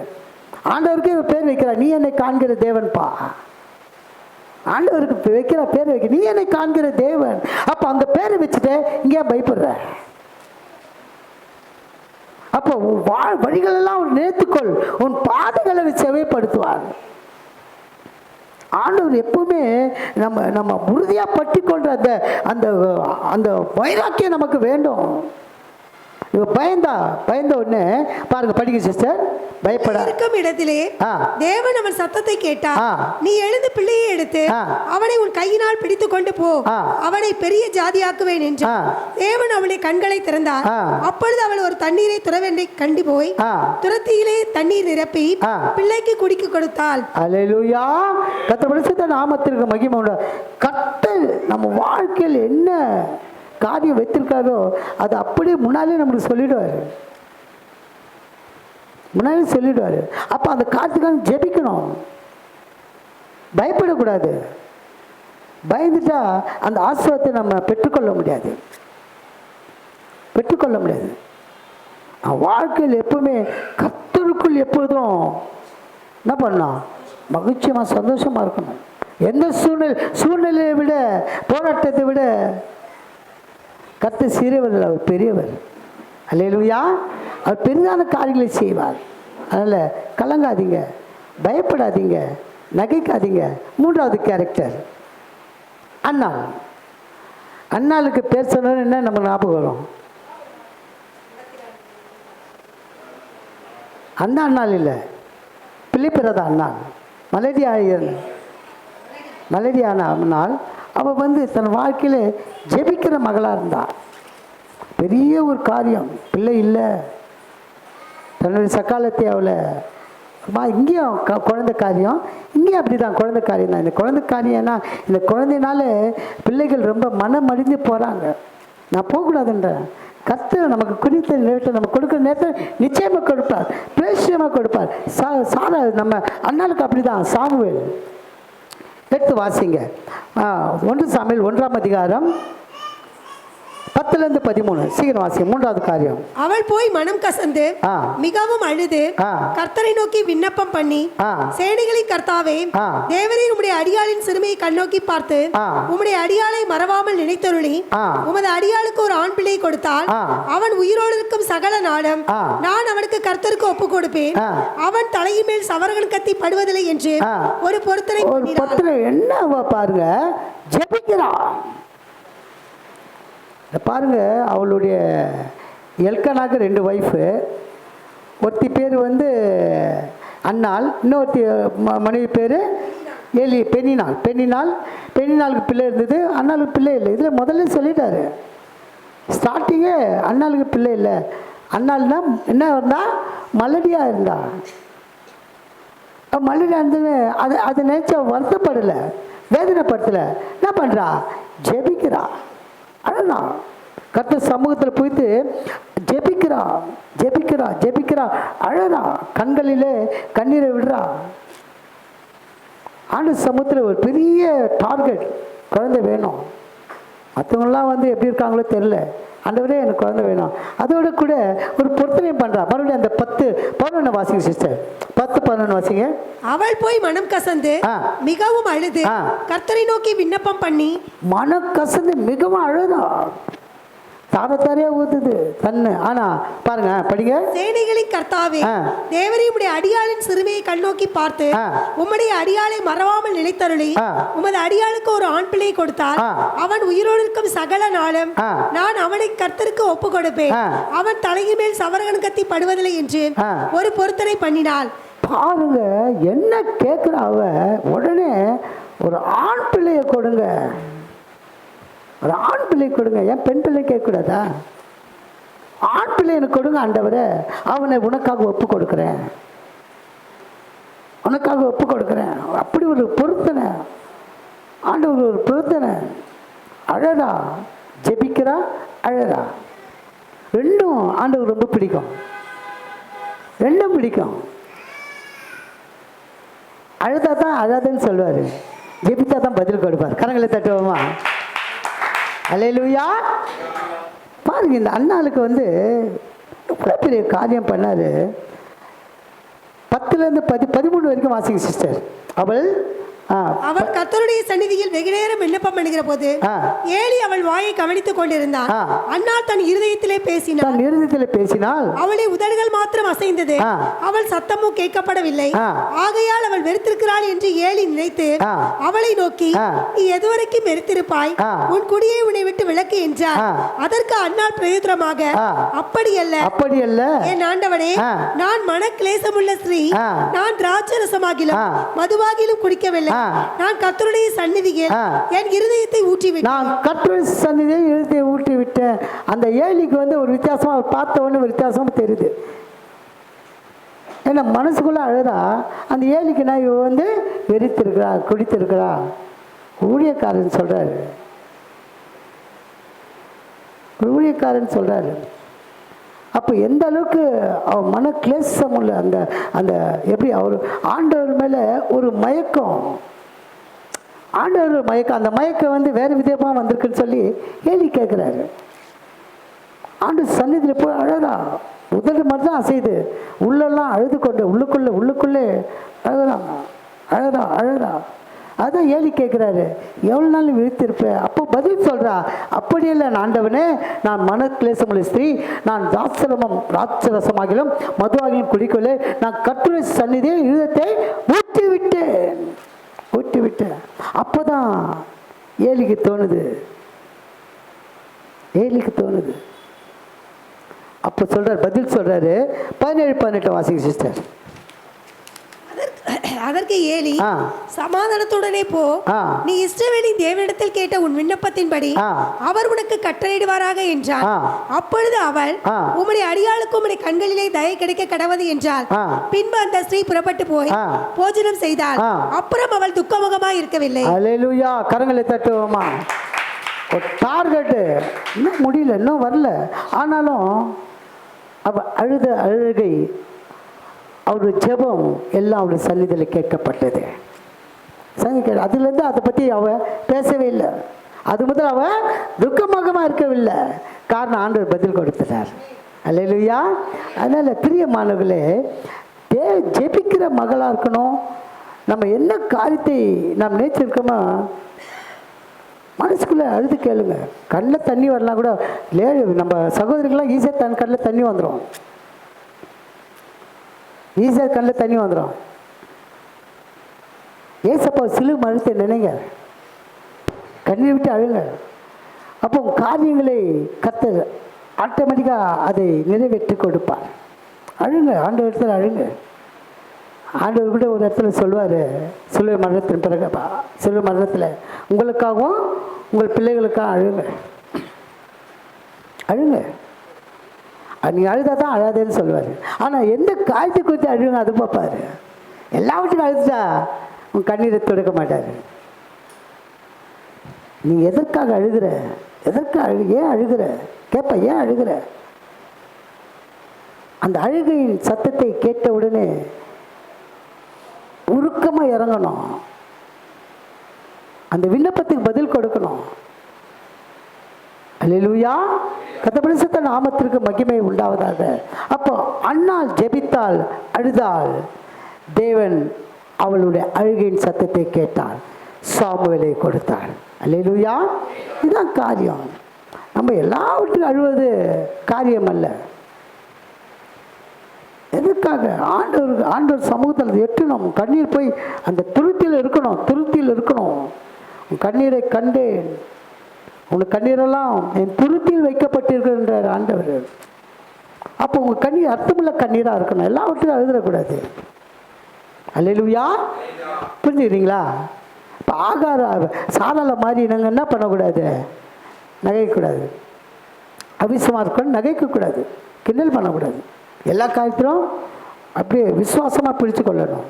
ஆண்டவருக்கே ஒரு பேர் வைக்கிறார், நீ என்னை காண்கிற தேவன்பா. ஆண்டவருக்கு வைக்கிற பேர் வைக்க, நீ என்னை காண்கிற தேவன். அப்போ அந்த பேரை வச்சுட்டு இங்கே பயப்படுற. அப்போ உன் வழிகளெல்லாம் ஒரு நேர்த்துக்கொள், உன் பாதைகளை செவைப்படுத்துவார். ஆண்டவர் எப்பவுமே நம்ம உறுதியாக பற்றி கொண்ட அந்த அந்த வைராக்கியம் நமக்கு வேண்டும். பயந்த உடனே பாருங்க, படிக்க சிஸ்டர். பயப்பட இருக்கும் இடத்திலே தேவன் அவன் சத்தத்தை கேட்டார். நீ எழுந்து பிள்ளையை எடுத்து அவனை உன் கையினால் பிடித்து கொண்டு போ, அவனை பெரிய ஜாதியாக்குவேன் என்றார். தேவன் அவளை கண்களை திறந்தார். அப்பொழுது அவள் ஒரு தண்ணீரை துறவென்றை கண்டு போய் துரத்தியிலே தண்ணீர் நிரப்பி பிள்ளைக்கு குடிக்க கொடுத்தாள். அல்லேலூயா. கர்த்தர் பரிசுத்த நாமத்திற்கு மகிமை உண்டு. கர்த்தர் நம்ம வாழ்க்கையில் என்ன காரியம் வைத்திருக்காரோ அது அப்படியே முன்னாலே நம்மளுக்கு சொல்லிடுவார். முன்னாலே சொல்லிடுவார். அப்போ அந்த காரியத்துக்காக ஜெபிக்கணும். பயப்படக்கூடாது. பயந்துட்டா அந்த ஆசீர்வாதத்தை நம்ம பெற்றுக்கொள்ள முடியாது. வாழ்க்கையில் எப்பவுமே கர்த்தருக்குள் எப்போதும் என்ன பண்ணலாம், மகிழ்ச்சியமாக சந்தோஷமாக இருக்கணும். எந்த சூழ்நிலையை விட, போராட்டத்தை விட கர்த்தர் சிறியவர், அவர் பெரியவர். அல்லேலூயா. அவர் பெரிதான காரியங்களை செய்வார். அதனால் கலங்காதீங்க, பயப்படாதீங்க, நகைக்காதீங்க. மூன்றாவது கேரக்டர் அன்னாள். அன்னாளுக்கு பேர் சொன்னோன்னு என்ன நம்ம ஞாபகம் வரும்? அந்த அன்னாள் இல்லை, பிள்ளைப்பிறத அன்னாள். மலேரியான அன்னாள். அவள் தன் வாழ்க்கையில் ஜெபிக்கிற மகளாக இருந்தாள். பெரிய ஒரு காரியம், பிள்ளை இல்லை. தன்னுடைய சக்காலத்தை அவளை இங்கேயும் குழந்தை காரியம், இங்கேயும் அப்படி தான் குழந்தை காரியம் தான். இந்த குழந்தை காரியம்னா இந்த குழந்தைனால பிள்ளைகள் ரொம்ப மனம் அடிந்து போகிறாங்க. நான் போகக்கூடாதுன்றேன். கர்த்தர் நமக்கு குறித்த நேரத்தை நம்ம கொடுக்குற நேரத்தை நிச்சயமாக கொடுப்பார், பிரேசியமாக கொடுப்பார். சாரா நம்ம அண்ணாளுக்கு அப்படி தான். சாமுவேல் எடுத்து வாசிங்க. 1 சாமுவேல் 1ஆம் அதிகாரம் 10-13 சீக்கிரம் வாசிங்க. மூன்றாவது காரியம். அவள் போய் மனம் கசந்து மிகவும் அழுது கர்த்தரை நோக்கி விண்ணப்பம் பண்ணி, சேனைகளின் கர்த்தாவே, தேவரீர் உம்முடைய அடியாளின் சிறுமையை கண்ணோக்கி பார்த்து உம்முடைய அடியாளை மறவாமல் நினைத்தருளி உமது அடியாளுக்கு ஒரு ஆண் பிள்ளை கொடுத்தால் அவன் உயிரோடு இருக்கும் சகல நாளும் நான் அவனுக்கு கர்த்தருக்கு ஒப்பு கொடுப்பேன். அவன் தலையின் மேல் சவரகன் கத்தி படுவதில்லை என்று ஒரு பொருத்தனை என்ன பாருங்க, ஜெபிக்கிறான். பாருங்க, அவளுடைய எல்கனாக்கு 2 ஒய்ஃபு. ஒருத்தி பேர் அன்னாள், இன்னொருத்தி மனைவி பேர் பெண்ணினாளுக்கு பிள்ளை இருந்தது, அண்ணாளுக்கு பிள்ளை இல்லை. இதில் முதல்ல சொல்லிட்டாரு, ஸ்டார்டிங்கே அண்ணாளுக்கு பிள்ளை இல்லை. அண்ணாள்னா என்ன இருந்தா, மலடியாக இருந்தா. மலடியாக இருந்தது. அதை நினச்சா வருத்தப்படலை, வேதனைப்படுத்தலை. என்ன பண்ணுறா, ஜெபிக்கிறா, அழகா கர்த்தர் சமூகத்தில் போயிட்டு ஜெபிக்கிறா, அழகா கண்களிலே கண்ணீரை விடுறா. ஆண்டு சமூகத்தில் ஒரு பெரிய டார்கெட், குழந்தை வேணும். மற்றவங்களாம் எப்படி இருக்காங்களோ தெரியல, ஆண்டவரே எனக்கு குழந்தை வேணும். அதோட கூட ஒரு பொருத்தனை பண்றா. மறுபடியும் அந்த 10-11 வாசிங்க சிஸ்டர். 10-11 வாசிங்க. அவள் போய் மனம் கசந்து மிகவும் அழுது கர்த்தரை நோக்கி விண்ணப்பம் பண்ணி, மனம் கசந்து மிகவும் அழுதா, தாரத்தாரையா ஊத்துது தன்னு. ஆனா பாருங்க, படிங்க. சேனைகளின் கர்த்தாவே, தேவரீர் உம்முடைய அடியாளின் சிறுமையை கண்ணோக்கி பார்த்து உம்முடைய அடியாளை மறவாமல் நினைத்தருளி உமது அடியாளுக்கு ஒரு ஆண் பிள்ளையை கொடுத்தால் அவன் உயிரோடு இருக்கும் சகல நாளும் நான் அவனை கர்த்தருக்கு ஒப்பு கொடுப்பேன். அவன் தலையின் மேல் சவரகன் கத்தி படுவதில்லை என்று ஒரு பொருத்தனை பண்ணினாள். பாருங்க என்ன கேட்குற அவ. உடனே ஒரு ஆண் பிள்ளையை கொடுங்க. ஒரு ஆண் பிள்ளை கொடுங்க, ஏன் பெண் பிள்ளை கேட்கக்கூடாதா? ஆண் பிள்ளை எனக்கு கொடுங்க ஆண்டவரே, அவனை உனக்காக ஒப்பு கொடுக்குறேன், உனக்காக ஒப்பு கொடுக்குறேன். அப்படி ஒரு பொருத்தனை ஆண்டவர், ஒரு பொருத்தனை. அழகா ஜெபிக்கிறா, அழகா, ரெண்டும் ஆண்டவர் ரொம்ப பிடிக்கும், ரெண்டும் பிடிக்கும். அழுதா தான் அழாதுன்னு சொல்லுவார், ஜெபித்தா தான் பதில் கொடுப்பார். கரங்களை தட்டுவோமா? அல்லேலூயா. பாருங்க, இந்த அண்ணாளுக்கு வந்து எவ்வளோ பெரிய காரியம் பண்ணார். 10லேருந்து 13 வரைக்கும் வாசிங்க சிஸ்டர். அவள் கர்த்தருடைய சந்நிதியில் வெகு நேரம் விண்ணப்பம் பண்ணுகிற போது ஏலி அவள் வாயை கவனித்துக் கொண்டிருந்தான். அன்னாள் தன் இருதயத்திலே பேசினாள், அவளை உதடுகள் மாத்திரம் அசைந்தது, அவள் சத்தமும் கேட்கப்படவில்லை. ஆகையால் அவள் வெறுத்திருக்கிறாள் என்று ஏலி நினைத்து அவளை நோக்கி, நீ எதுவரைக்கும் வெறுத்திருப்பாய், உன் குடியை உன்னை விட்டு விலக்கு என்றார். அதற்கு அன்னாள் பிரயுத்தரமாக, அப்படியல்ல என் ஆண்டவனே, நான் மன கிளேசமுள்ள ஸ்திரீ, நான் திராட்சரசமாகிலும் மதுவாகிலும் குடிக்கவில்லை, நான் கர்த்தருடைய சந்நிதியில் என் இருதயத்தை ஊற்றி விட்டேன். அந்த ஏலிக்கு வந்து ஒரு வித்தியாசமா பார்த்த உடனே ஒரு வித்தியாசமா தெரியுது. ஏன்னா மனசுக்குள்ள அழுதா, அந்த ஏலிக்கு நான் இவ வந்து வெறித்திருக்கிறா, குடித்திருக்கிறா. ஊழியக்காரன் சொல்றாரு, ஊழியக்காரன் சொல்றாரு. அப்போ எந்த அளவுக்கு அவன் மன கிளேசம் உள்ள அந்த அந்த எப்படி அவர் ஆண்டவர் மேலே ஒரு மயக்கம், ஆண்டவர் மயக்கம், அந்த மயக்கம் வந்து வேறு விதமாக வந்திருக்குன்னு சொல்லி ஏலி கேட்குறாரு. ஆண்டு சந்நிதியில் போய் அழகா, உதடு மாதிரி தான் அசையுது, உள்ளெல்லாம் அழுது கொண்டு உள்ளுக்குள்ளே அழகா. அதான் ஏலி கேட்குறாரு, எவ்வளோ நாள் விழித்திருப்பேன்? அப்போ பதில் சொல்கிறா, அப்படியில்லை ஆண்டவனே, நான் மன கிளேசமுள்ள ஸ்திரீ, நான் ராட்சரசமாகிலும் மதுவாகிலும் குடிக்கொள்ள, நான் கர்த்தருடைய சந்நிதியில் இருதயத்தை ஊற்றி விட்டேன். அப்போ தான் ஏலிக்கு தோணுது. அப்போ சொல்கிறார், பதில் சொல்கிறாரு. 17-18 வாசிங்க சிஸ்டர். அதற்கு ஏலி, சமாதானத்துடனே போ, நீ இஸ்ரவேலின் தேவனிடத்தில் கேட்ட உன் விண்ணப்பத்தின்படி அவர் உனக்கு கட்டளையிடுவாராக என்றார். அப்பொழுது அவள், உம்முடைய அடியாளுக்கு உம்முடைய கண்களிலே தயை கிடைக்க கடவது என்றாள். பின்பு அந்த ஸ்திரீ புறப்பட்டு போய் போஜனம் செய்தாள். அப்புறம் அவள் துக்கமுகமாய் இருக்கவில்லை. அல்லேலூயா. கரங்களை தட்டுவோமா? ஒரு டார்கெட் இன்னும் முடியல, இன்னும் வரல. ஆனாலும் அவள் அழுகை, அவருடைய ஜெபம் எல்லாம் அவருடைய சந்நிதியில் கேட்கப்பட்டது. அதுலேருந்து அதை பற்றி அவள் பேசவே இல்லை. அது முதல் அவள் துக்கமாக இருக்கவில்லை. காரணம் ஆண்டவர் பதில் கொடுத்துட்டார். அல்லேலூயா. அதனால் பிரியமானவர்களே, ஜெபிக்கிற மகளாக இருக்கணும். நம்ம என்ன காரியத்தை நாம் நினைச்சிருக்கோமோ மனசுக்குள்ளே அழுது கேளுங்க. கண்ணில் தண்ணி வரலாம் கூட, நம்ம சகோதரிகள்லாம் ஈஸியாக கண்ணில் தண்ணி வந்துடும், ஈஸியாக கண்ணில் தண்ணி வந்துடும். ஏசப்பா சிலு மழுத்தை நினைங்க, கண்ணீர் விட்டு அழுங்க. அப்போ காரியங்களை கர்த்தர் ஆட்டோமேட்டிக்காக அதை நிறைவேற்றி கொடுப்பார். அழுங்க, ஆண்டவர் இடத்துல அழுங்க. ஆண்டவர் கூட ஒரு இடத்துல சொல்லுவார், சிலுவை மரணத்தின் பிறகு, சிலுவை மரணத்தில் உங்களுக்காகவும் உங்கள் பிள்ளைகளுக்காக அழுங்க. நீங்கள் அழுதா தான் அழாதேன்னு சொல்லுவார். ஆனால் எந்த காரியத்தை குறித்து அழுங்க அது பார்ப்பார். எல்லாவற்றுக்கும் அழுதுட்டா உன் கண்ணீரை துடைக்க மாட்டார். நீ எதற்காக அழுகிற, ஏன் அழுகிற கேட்ப, ஏன் அழுகிற? அந்த அழுகையின் சத்தத்தை கேட்ட உடனே உருக்கமாக இறங்கணும், அந்த விண்ணப்பத்துக்கு பதில் கொடுக்கணும். அல்லேலூயா. கர்த்தர் பரிசுத்த நாமத்திற்கு மகிமை உண்டாவதாக. அப்போ அன்னாள் ஜெபித்தாள், அழுதாள். தேவன் அவளுடைய அழுகையின் சத்தத்தை கேட்டாள், சாமுவேலை கொடுத்தாள். அல்லேலூயா. இதுதான் காரியம். நம்ம எல்லாவற்றுக்கும் அழுவது காரியம் அல்ல. எதுக்காக? ஆண்டவர் சமூகத்தில் எட்டணும். கண்ணீர் போய் அந்த துருத்தியில் இருக்கணும். கண்ணீரை கண்டேன், உங்கள் கண்ணீரெல்லாம் என் துருத்தியில் வைக்கப்பட்டிருக்கின்றார் ஆண்டவர். அப்போ உங்கள் கண்ணீர் அர்த்தமுள்ள கண்ணீராக இருக்கணும், எல்லாவற்றையும் அழுதுடக்கூடாது. அல்லேலூயா. புரிஞ்சுக்கிறீங்களா? இப்போ சாரால மாதிரி நாங்கள் என்ன பண்ணக்கூடாது, நகைக்கக்கூடாது. அவிசுவாசம் நகைக்கக்கூடாது, கிண்டல் பண்ணக்கூடாது. எல்லா காரியத்திலும் அப்படியே விசுவாசமாக பிடிச்சு கொள்ளணும்.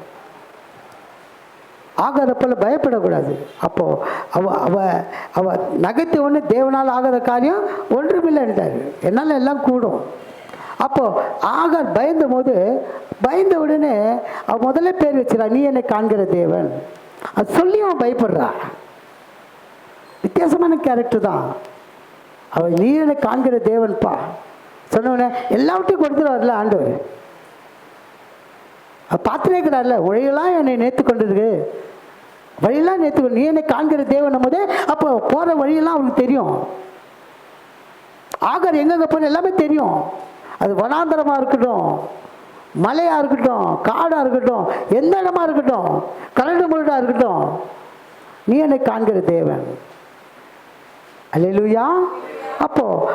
ஆகாத போல பயப்படக்கூடாது. அப்போது அவ அவ அவ நகைத்த ஒன்று தேவனால் ஆகாத காரியம் ஒன்றுமில்லைன்றார். என்னால் எல்லாம் கூடும். அப்போது ஆகார் பயந்த போது, பயந்த உடனே அவள் முதல்ல பேர் வச்சிடா, நீ என்னை காண்கிற தேவன். அது சொல்லி அவன் பயப்படுறா. வித்தியாசமான கேரக்டர் தான் அவள். நீ என்னை காண்கிற தேவன்பா சொன்னவனே எல்லாவற்றையும் கொடுத்துருவார்ல ஆண்டவர். பார்த்துனே இருக்கிறார்ல, வழியெல்லாம் என்னை நேர்த்து கொண்டிருக்கு, வழியெல்லாம் நேர்த்து, நீ என்னை காண்கிற தேவன் போது அப்போ போகிற வழியெல்லாம் அவனுக்கு தெரியும். ஆகார் எங்கெங்கே போன எல்லாமே தெரியும். அது வனாந்தரமாக இருக்கட்டும், மலையாக இருக்கட்டும், காடாக இருக்கட்டும், எந்த இடமா இருக்கட்டும், கரடு முரடாக இருக்கட்டும், நீ என்னை காண்கிற தேவன். அல்லேலூயா. அப்போது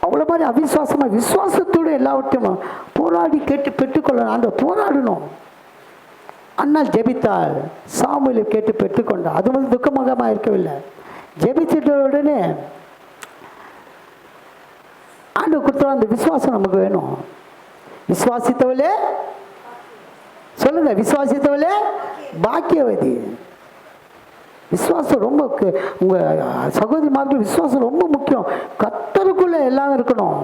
அவ்வளோ மாதிரி அவிசுவாசமாக விசுவாசத்தோடு எல்லாவற்றையும் போராடி கேட்டு பெற்றுக்கொள்ளணும். அந்த போராடணும். அண்ணால் ஜெபித்தாள், சாமுவேலை கேட்டு பெற்றுக்கொண்டாள். அது வந்து துக்கமுகமாக இருக்கவில்லை. ஜெபிச்சிட்ட உடனே ஆண்டவர் கொடுத்தா அந்த விசுவாசம் நமக்கு வேணும். விசுவாசித்தவளே சொல்லுங்க, விசுவாசித்தவளே பாக்கியவதி. விசுவாசம் ரொம்ப, உங்கள் சகோதரிமார்கள் விசுவாசம் ரொம்ப முக்கியம். கர்த்தருக்குள்ளே எல்லாம் இருக்கணும்.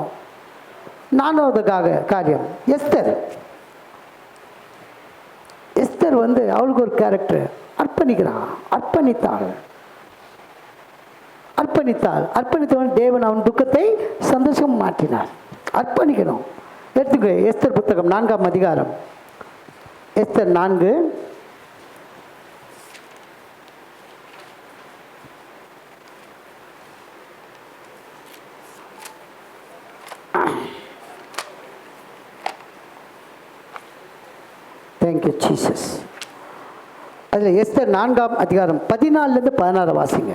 நான்காவது காரியம் எஸ்தர். எஸ்தர் வந்து அவளுக்கு ஒரு கேரக்டர், அர்ப்பணிக்கிறான். அர்ப்பணித்தவன் தேவன் அவன் துக்கத்தை சந்தோஷம் மாற்றினார். அர்ப்பணிக்கணும். எடுத்துக்க எஸ்தர் புத்தகம் 4ஆம் அதிகாரம், எஸ்தர் 4. Thank you Jesus. அதில் எஸ்தர் 4ஆம் அதிகாரம் 14லேருந்து 16 வாசிங்க.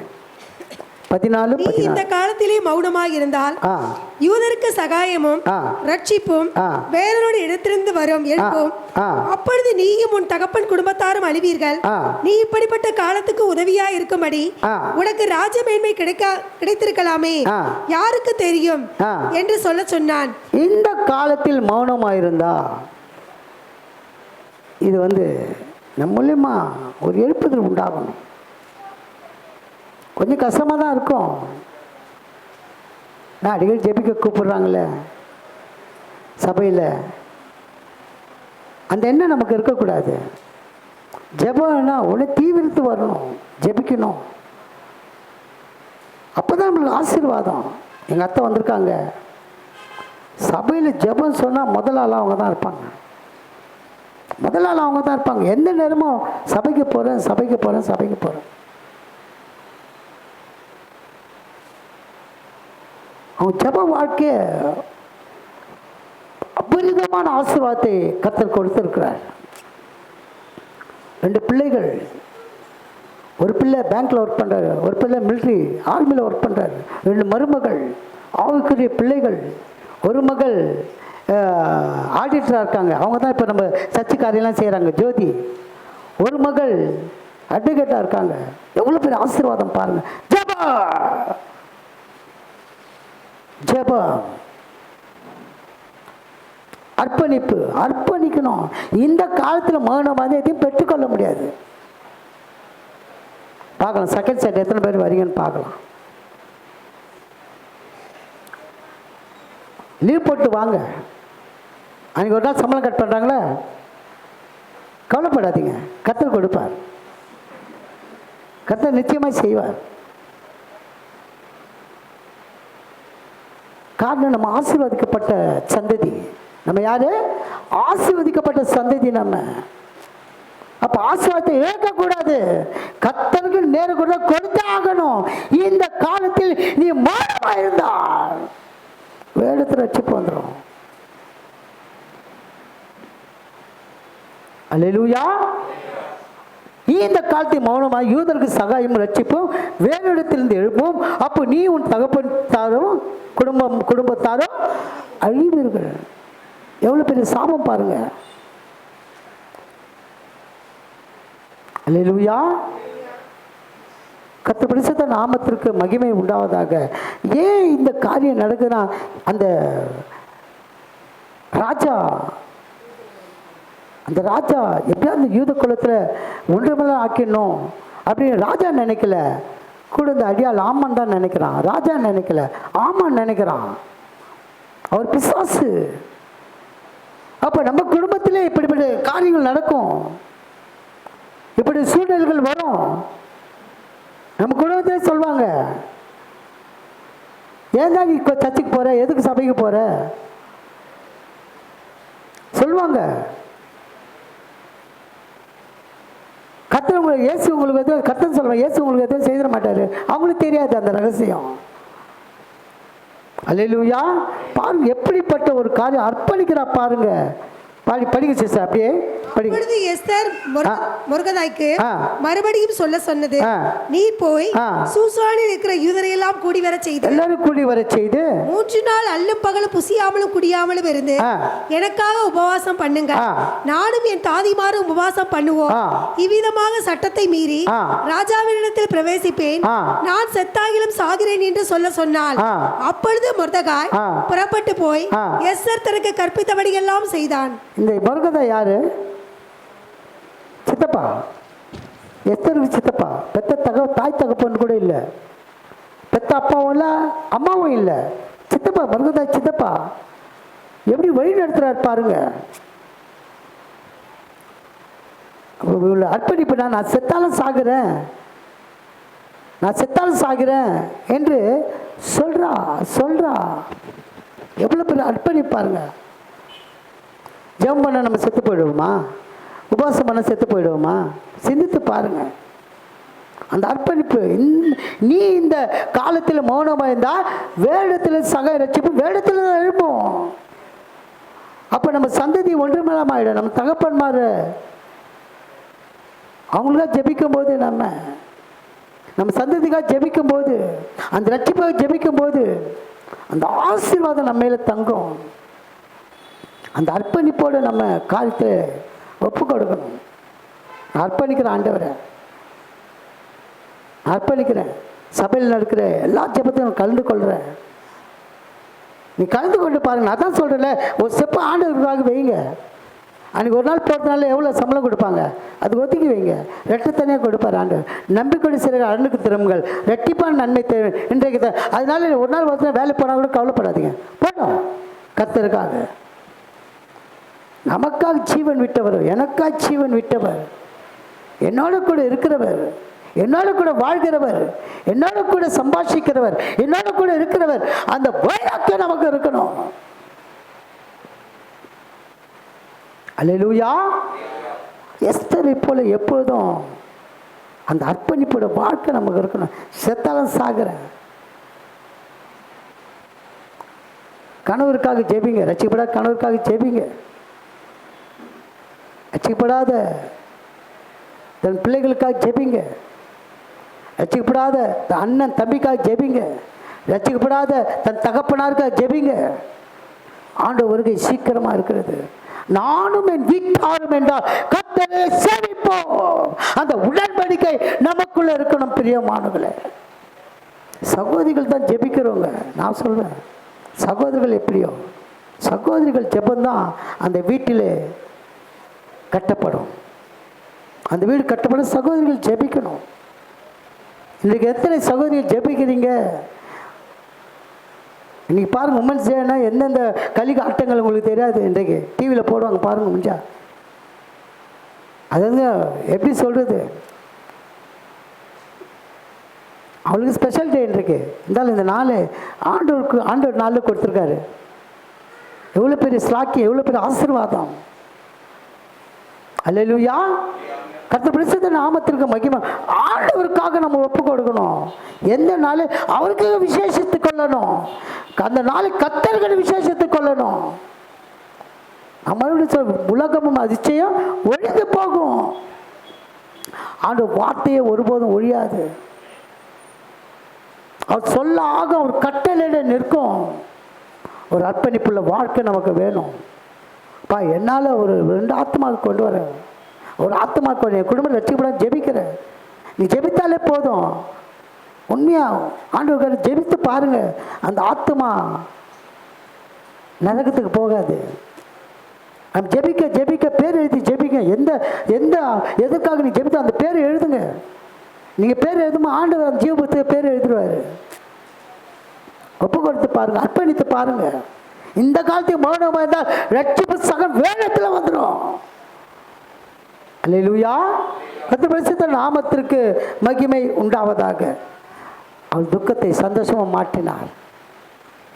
14. இந்த காலத்திலே மௌனமாக இருந்தால் யூதருக்கு சகாயமும் ரட்சிப்பும் வேறொரு இடத்திலிருந்து வரும் எழுப்பும். அப்பொழுது நீயும் உன் தகப்பன் குடும்பத்தாரும் அழிவீர்கள். நீ இப்படிப்பட்ட காலத்துக்கு உதவியா இருக்கும்படி உனக்கு ராஜமேன்மை கிடைத்திருக்கலாமே, யாருக்கு தெரியும் என்று சொல்ல சொன்னான். இந்த காலத்தில் மௌனமாயிருந்தா இது வந்து நம்ம மூலியமா ஒரு எழுப்புதல் உண்டாகணும். கொஞ்சம் கஷ்டமாக தான் இருக்கும். நான் அடிக்கடி ஜெபிக்க கூப்பிடுறாங்களே சபையில், அந்த எண்ணம் நமக்கு இருக்கக்கூடாது. ஜெபம்னா உடனே தீவிரத்து வரணும், ஜெபிக்கணும். அப்போ தான் நம்மளுக்கு ஆசீர்வாதம். எங்கள் அத்தை வந்திருக்காங்க. சபையில் ஜெபம் சொன்னால் முதல் ஆளாக அவங்க தான் இருப்பாங்க. எந்த நேரமும் சபைக்கு போகிறேன். அவங்க ஜெப வாழ்க்கைய அபரிதமான ஆசீர்வாதத்தை கர்த்தர் கொடுத்திருக்கிறார். 2 பிள்ளைகள். ஒரு பிள்ளை பேங்க்ல ஒர்க் பண்றாரு, ஒரு பிள்ளை மிலிட்ரி ஆர்மியில் ஒர்க் பண்றாரு. 2 மருமகள் ஆவிக்குரிய பிள்ளைகள். ஒரு மகள் ஆடிட்டராக இருக்காங்க. அவங்க தான் இப்போ நம்ம சர்ச்சை காரியெல்லாம் செய்கிறாங்க, ஜோதி. ஒரு மகள் அட்வொகேட்டாக இருக்காங்க. எவ்வளோ பெரிய ஆசீர்வாதம் பாருங்க. ஜெபம், அர்ப்பணிக்கணும். இந்த காலத்தில் மௌனமாக எதையும் பெற்றுக்கொள்ள முடியாது. பார்க்கலாம் செகண்ட் செட் எத்தனை பேர் வரீங்கன்னு பார்க்கலாம். லீவ் போட்டு வாங்க. அன்றைக்கி ஒரு நாள் சம்பளம் கட் பண்ணுறாங்களே, கவலைப்படாதீங்க. கர்த்தர் கொடுப்பார். கர்த்தர் நிச்சயமாக செய்வார். காரணம் நம்ம ஆசீர்வதிக்கப்பட்ட சந்ததி. நம்ம யாரு? ஆசீர்வதிக்கப்பட்ட சந்ததி நம்ம. அப்ப ஆசீர்வாதத்தை இழக்கக்கூடாது. கர்த்தருக்கு நேர கூட கொடுத்தே ஆகணும். இந்த காலத்தில் நீ மௌனமா இருந்தால் வேடத்தில் ரட்சிப்பு வந்துடும். அல்லேலூயா. இந்த காலத்தில் மௌனமாக யூதருக்கு சகாயம் ரட்சிப்பும் வேறிடத்திலிருந்து எழுப்பும். அப்போ நீ உன் தகப்பன்தாரும் குடும்பத்தாரும் அழிவீர்கள். எவ்வளோ பெரிய சாபம் பாருங்க. அல்லேலூயா. கர்த்தர் பரிசுத்த நாமத்திற்கு மகிமை உண்டாவதாக. ஏன் இந்த காரியம் நடக்குதுன்னா, அந்த ராஜா எப்படியா அந்த யூத குலத்தில் ஒன்றுமெல்லாம் ஆக்கிடணும் அப்படின்னு ராஜா நினைக்கல. கூட இந்த அடியால் ஆமான் தான் நினைக்கிறான். ராஜா நினைக்கல, ஆமான் நினைக்கிறான். அவர் பிசாசு. அப்போ நம்ம குடும்பத்திலே இப்படிப்பட்ட காரியங்கள் நடக்கும், இப்படி சூழ்நிலைகள் வரும். நம்ம குடும்பத்திலே சொல்லுவாங்க, ஏன் தான் நீ சர்ச்சுக்கு போற, எதுக்கு சபைக்கு போற சொல்லுவாங்க. கர்த்தர் உங்களுக்கு இயேசு உங்களுக்கு எதுவும் கர்த்தர் சொல்லுவாங்க, இயேசு உங்களுக்கு எதுவும் செய்திட மாட்டாரு. அவங்களுக்கு தெரியாது அந்த ரகசியம். அல்லேலூயா. பாருங்க எப்படிப்பட்ட ஒரு காரியம் அர்ப்பணிக்கிறா பாருங்க. படிங்க சிஸ்டர், அப்படியே படிங்க. அப்பொழுது எஸ்தர் மொர்தெகாய்க்கு மறுபடியும் சொல்ல சொன்னது, நீ போய் சூசானில் இருக்கிற யூதரையெல்லாம் கூடி வர செய்து, எல்லாரும் கூடி வர செய்து 3 நாள் அல்லும் பகலும் புசியாமலும் குடியாமலும் இருந்து எனக்காக உபவாசம் பண்ணுங்க, நானும் என் தாதிமாரும் உபவாசம் பண்ணுவோம். இவ்விதமாக சட்டத்தை மீறி ராஜாவினிடத்தில் பிரவேசிப்பேன், நான் செத்தாகிலும் சாகிறேன் என்று சொல்ல சொன்னாள். அப்பொழுது மொர்தெகாய் புறப்பட்டு போய் எஸ்தர் தனக்கு கற்பித்தபடி எல்லாம் செய்தான். இந்த மொர்தெகாய் யாரு? சித்தப்பா. எஸ்தருக்கு சித்தப்பா. பெத்த தாய் தகப்பன் கூட இல்லை, பெத்த அப்பாவும் இல்லை, அம்மாவும் இல்லை. சித்தப்பா, மொர்தெகாய் சித்தப்பா. எப்படி வழி நடத்துறாரு பாருங்க. அர்ப்பணிப்பு, நான் செத்தாலும் சாகுறேன், நான் செத்தாலும் சாகிறேன் என்று சொல்றா. எவ்வளோ பேர் அர்ப்பணிப்பாருங்க. ஜெபம் பண்ண நம்ம செத்து போயிடுவோமா? உபவாசம் பண்ண செத்து போயிடுவோமா? சிந்தித்து பாருங்க. அந்த அர்ப்பணிப்பு. நீ இந்த காலத்தில் மௌனமாக இருந்தால் வேடத்தில் சக ரட்சிப்பு வேடத்தில் தான் எழுப்போம். அப்போ நம்ம சந்ததி ஒன்றுமெல்லாம் ஆகிடும். நம்ம தகப்பன்மார் அவங்களுக்காக ஜெபிக்கும் போது, நம்ம சந்ததிக்காக ஜெபிக்கும் போது, அந்த ரட்சிப்பாக ஜெபிக்கும் போது அந்த ஆசீர்வாதம் நம்ம மேலே தங்கும். அந்த அர்ப்பணிப்போடு நம்ம காலத்தை ஒப்பு கொடுக்கணும். நான் அர்ப்பணிக்கிறேன் ஆண்டவரை, அர்ப்பணிக்கிறேன். சபையில் நடக்கிற எல்லா ஜெபத்தையும் கலந்து கொள்கிறேன். நீ கலந்து கொண்டு பாருங்க. நான் தான் சொல்கிறேன்ல, ஒரு ஸ்டெப்பு ஆண்டவருக்காக வைங்க. அன்றைக்கி ஒரு நாள் போகிறதுனால எவ்வளோ சம்பளம் கொடுப்பாங்க, அது ஒதுக்கி வைங்க. ரெட்டத்தனையாக கொடுப்பார் ஆண்டவர். நம்பிக்கொண்டு சிற அருளுக்கு திரும்புங்கள், ரெட்டிப்பான நன்மை தேவை இன்றைக்கு தான். அதனால ஒரு நாள் ஒருத்தர் வேலை போனால் கூட கவலைப்படாதீங்க, போட்டோம். கர்த்தருக்காக, நமக்காக ஜீவன் விட்டவர், எனக்காக ஜீவன் விட்டவர், என்னோட கூட இருக்கிறவர், என்னோட கூட வாழ்கிறவர், என்னோட கூட சம்பாஷிக்கிறவர், என்னோட கூட இருக்கிறவர். அந்த வைராக்கியம் நமக்கு இருக்கணும். அல்லேலூயா. எஸ்தரை போல எப்பொழுதும் அந்த அர்ப்பணிப்போட வாழ்க்கை நமக்கு இருக்கணும். செத்தாலும் சாகிறேன். கணவருக்காக ஜெபிங்க, ரட்சிக்கப்படாத கணவருக்காக ஜெபிங்க. ரட்சிக்கப்படாத தன் பிள்ளைகளுக்காக ஜெபிங்க. ரட்சிக்கப்படாத தன் அண்ணன் தம்பிக்காக ஜெபிங்க. ரட்சிக்கப்படாத தன் தகப்பனாருக்காக ஜெபிங்க. ஆண்டவர் வருகை சீக்கிரமாக இருக்கிறது. நானும் என் வீட்டாரும் என்றால் கர்த்தரை சேவிப்போம். அந்த உடன்படிக்கை நமக்குள்ள இருக்கணும். பிரியமானவர்களே, சகோதரிகள் தான் ஜெபிக்கிறவங்க. நான் சொல்றேன், சகோதரிகள் எப்படியோ, சகோதரிகள் ஜெபந்தான் அந்த வீட்டிலே கட்டப்படும். அந்த வீடு கட்டப்படும். சகோதரிகள் ஜெபிக்கணும். இன்றைக்கு எத்தனை சகோதரிகள் ஜெபிக்கிறீங்க? இன்றைக்கி பாருங்கள், உமன்ஸ் டேனா எந்தெந்த கலிக ஆட்டங்கள் உங்களுக்கு தெரியாது. இன்றைக்கு டிவியில் போடுவாங்க பாருங்கள். முடிஞ்சா அது வந்து எப்படி சொல்கிறது, அவளுக்கு ஸ்பெஷல் டே இன்றைக்கு. இருந்தாலும் இந்த நாள் ஆண்டவர் நாளில் கொடுத்துருக்காரு. எவ்வளோ பெரிய ஸ்லாக்கியம், எவ்வளோ பெரிய ஆசீர்வாதம். அல்லேலூயா. கர்த்தர் பரிசுத்த நாமத்திற்கு மகிமை. ஆண்டவருக்காக நம்ம ஒப்பு கொடுக்கணும். எந்த நாள் அவருக்கு விசேஷத்துக் கொள்ளணும். அந்த நாளை கர்த்தர்களை விசேஷத்துக் கொள்ளணும். நம்மளுடைய உலகமும் அதிர்ச்சியும் ஒழிந்து போகும். ஆண்டவர் வார்த்தையை ஒருபோதும் ஒழியாது. அவர் சொல்ல ஆக ஒரு கட்டளையிட நிற்கும். ஒரு அர்ப்பணிப்புள்ள வாழ்க்கை நமக்கு வேணும். என்னால் ஒரு 2 ஆத்மாவுக்கு கொண்டு வரேன், ஒரு ஆத்மா கொண்டு என் குடும்பம் ரட்சிக்கப்பட ஜெபிக்கிறேன். நீ ஜெபித்தாலே போதும். உண்மையாக ஆண்டவர்கிட்ட ஜெபித்து பாருங்கள், அந்த ஆத்மா நரகத்துக்கு போகாது. நம்ம ஜெபிக்க ஜெபிக்க பேர் எழுதி ஜெபிக்க. எதுக்காக நீ ஜெபித்த அந்த பேர் எழுதுங்க. நீங்கள் பேர் எழுதுமா ஆண்டவர் அந்த ஜீவபுத்தகத்தில் பேர் எழுதிடுவார். ஒப்பு கொடுத்து பாருங்கள், அர்ப்பணித்து பாருங்கள். இந்த காலத்துக்கு மௌனமாக இருந்தால் ரட்சிப்பு சகம் வேகத்தில் வந்துடும். அல்லேலூயா. கர்த்தர் பரிசுத்த நாமத்திற்கு மகிமை உண்டாவதாக. அவள் துக்கத்தை சந்தோஷமாக மாற்றினார்.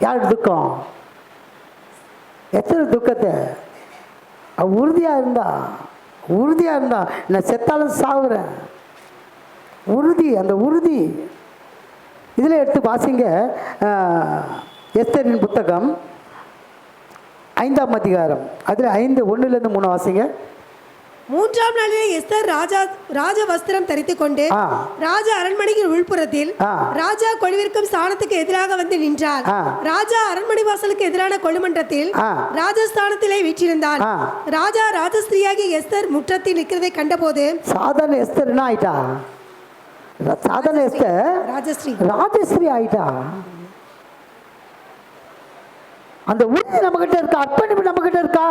யார் துக்கம்? எத்தனை துக்கத்தை அவள் உறுதியாக இருந்தா நான் செத்தாலும் சாகுறேன். உறுதி, அந்த உறுதி. இதில் எடுத்து வாசிங்க, எஸ்தரின் புத்தகம் 5ஆம் அதிகாரம், அதில் 5:1-3 வாசிங்க. 3ஆம் நாளிலே எஸ்தர் ராஜ வஸ்திரம் தரித்துக் கொண்டு ராஜா அரண்மனையின் உள்புறத்தில் ராஜா கொழுவிற்கும் ஸ்தானத்துக்கு எதிராக வந்து நின்றார். ராஜா அரண்மனை வாசலுக்கு எதிரான கொழுமன்றத்தில் ராஜஸ்தானத்திலே வீற்றிருந்தார். ராஜா ராஜஸ்திரியாகி எஸ்தர் முற்றத்தில் நிற்கிறதை கண்டபோது, சாதாரண எஸ்தர் என்ன ஆயிட்டா? சாதாரண எஸ்தர் ராஜஸ்ரீ ஆயிட்டா. அந்த உறுதி நம்ம கிட்ட இருக்கா? அர்ப்பணிப்பு நம்ம கிட்ட இருக்கா?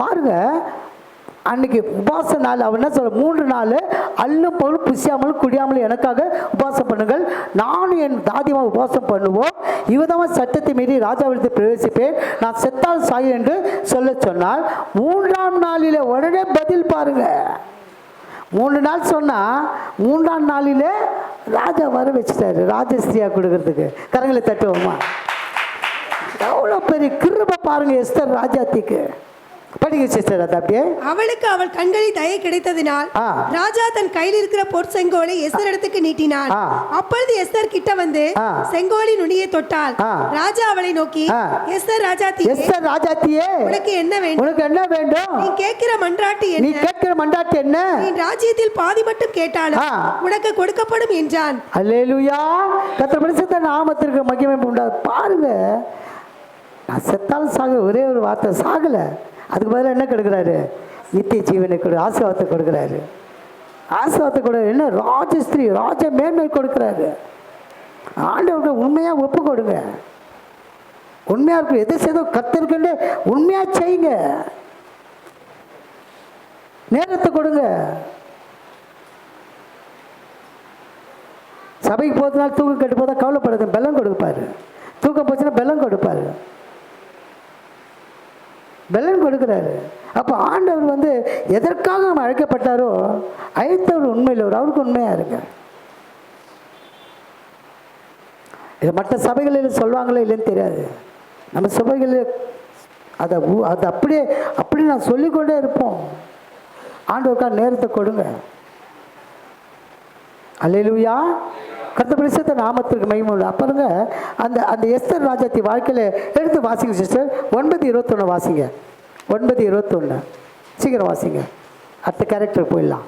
பாருங்க, அன்னைக்கு உபாச நாள். அவன் என்ன சொல்ற? 3 நாள் அல்லும் பொருள் புசியாமலும் குடியாமலும் எனக்காக உபாசம் பண்ணுங்கள், நானும் என் தாதிமா உபாசம் பண்ணுவோம், இவதான் சட்டத்தை மீறி ராஜாவிடத்தில் பிரவேசிப்பேன், நான் செத்தால் சாய் என்று சொல்ல சொன்னால் 3ஆம் நாளிலே உடனே பதில். பாருங்க, 3 நாள் சொன்னால் 3ஆம் நாளிலே ராஜா வர வச்சுட்டாரு ராஜஸ்திரியா கொடுக்கறதுக்கு. கரங்களை தட்டுவோமா? எவ்வளோ பெரிய கிருபை பாருங்க எஸ்தர் ராஜாத்திக்கு. படிங்க சிஸ்டர். அது அப்படியே அவளுக்கு அவள் கண்களில் தயை கிடைத்ததினால் ராஜா தன் கையில் இருக்கிற பொற்செங்கோலை எஸ்தர் இடத்துக்கு நீட்டினான். அப்பொழுது எஸ்தர் கிட்ட வந்து செங்கோலின் நுனியை தொட்டாள். ராஜா அவளை நோக்கி, எஸ்தர் ராஜாத்தியே, உனக்கு என்ன வேண்டும்? உனக்கு என்ன வேண்டும்? நீ கேட்கிற மன்றாட்டு என்ன? நீ கேட்கிற மன்றாட்டு என்ன? நீ ராஜ்யத்தில் பாதி மட்டும் கேட்டாலும் உனக்கு கொடுக்கப்படும் என்றான். அல்லேலூயா. கர்த்தர் பரிசுத்த நாமத்திற்கு மகிமை உண்டாது. பாருங்க, நான் செத்தாலும் சாக ஒரே ஒரு வார்த்தை சாகலை. அதுக்கு பதிலாக என்ன கொடுக்குறாரு? நித்திய ஜீவனை ஆசீர்வாதத்தை கொடுக்குறாரு. ஆசீர்வாதத்தை கொடுக்குறாரு. என்ன? ராஜஸ்திரீ, ராஜ மேன்மை கொடுக்குறாரு. ஆண்டவருக்கு உண்மையாக ஒப்பு கொடுங்க. உண்மையாக இருக்கும். எதை செய்தோ கர்த்தருக்குன்னு உண்மையாக செய்யுங்க. நேரத்தை கொடுங்க. சபைக்கு போகிறதுனால தூக்கம் கட்டு போதா கவலைப்படுறது, பெல்லம் கொடுப்பாரு. தூக்கம் போச்சுன்னா பெல்லம் கொடுப்பாரு, பெலன் கொடுக்குறாரு. அப்போ ஆண்டவர் எதற்காக நம்ம அழைக்கப்பட்டாரோ அழைத்தவர் உண்மையில் அவருக்கு உண்மையாக இருக்க. இதை மற்ற சபைகளில் சொல்லுவாங்களே இல்லைன்னு தெரியாது. நம்ம சபைகளில் அதை அப்படியே நான் சொல்லிக்கொண்டே இருப்போம். ஆண்டவருக்காக நேரத்தை கொடுங்க. அல்லேலூயா. கர்த்தர் பரிசுத்த நாமத்திற்கு மகிமை உண்டு. அப்புறங்க அந்த எஸ்தர் ராஜாத்தி வாழ்க்கையில் எடுத்து வாசிங்க சிஸ்டர். 9:21 வாசிங்க. 9:21 சீக்கிரம் வாசிங்க. அடுத்த கேரக்டர் போயிடலாம்.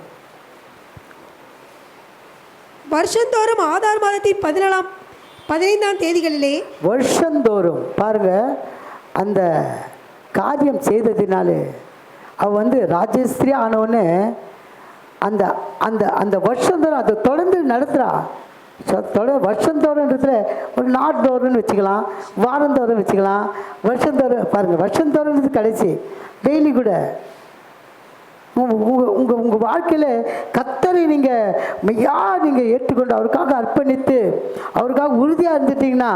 வருஷந்தோறும் ஆதார் மாதத்தின் 15ஆம் தேதிகளிலே வருஷந்தோறும் பாருங்க, அந்த காரியம் செய்ததினாலே அவ ராஜஸ்திரி ஆனவொன்னே அந்த அந்த அந்த வருஷந்தோறும் அதை தொடர்ந்து நடத்துகிறா. வருஷந்தோறும்ன்றதுல ஒரு நாட்தோறும்னு வச்சுக்கலாம், வாரந்தோறும் வச்சுக்கலாம், வருஷந்தோறும். பாருங்கள், வருஷந்தோறும்ன்றது கடைசி. டெய்லி கூட உங்கள் வாழ்க்கையில் கர்த்தரை நீங்கள் ஏற்றுக்கொண்டு அவருக்காக அர்ப்பணித்து அவருக்காக உறுதியாக இருந்துட்டீங்கன்னா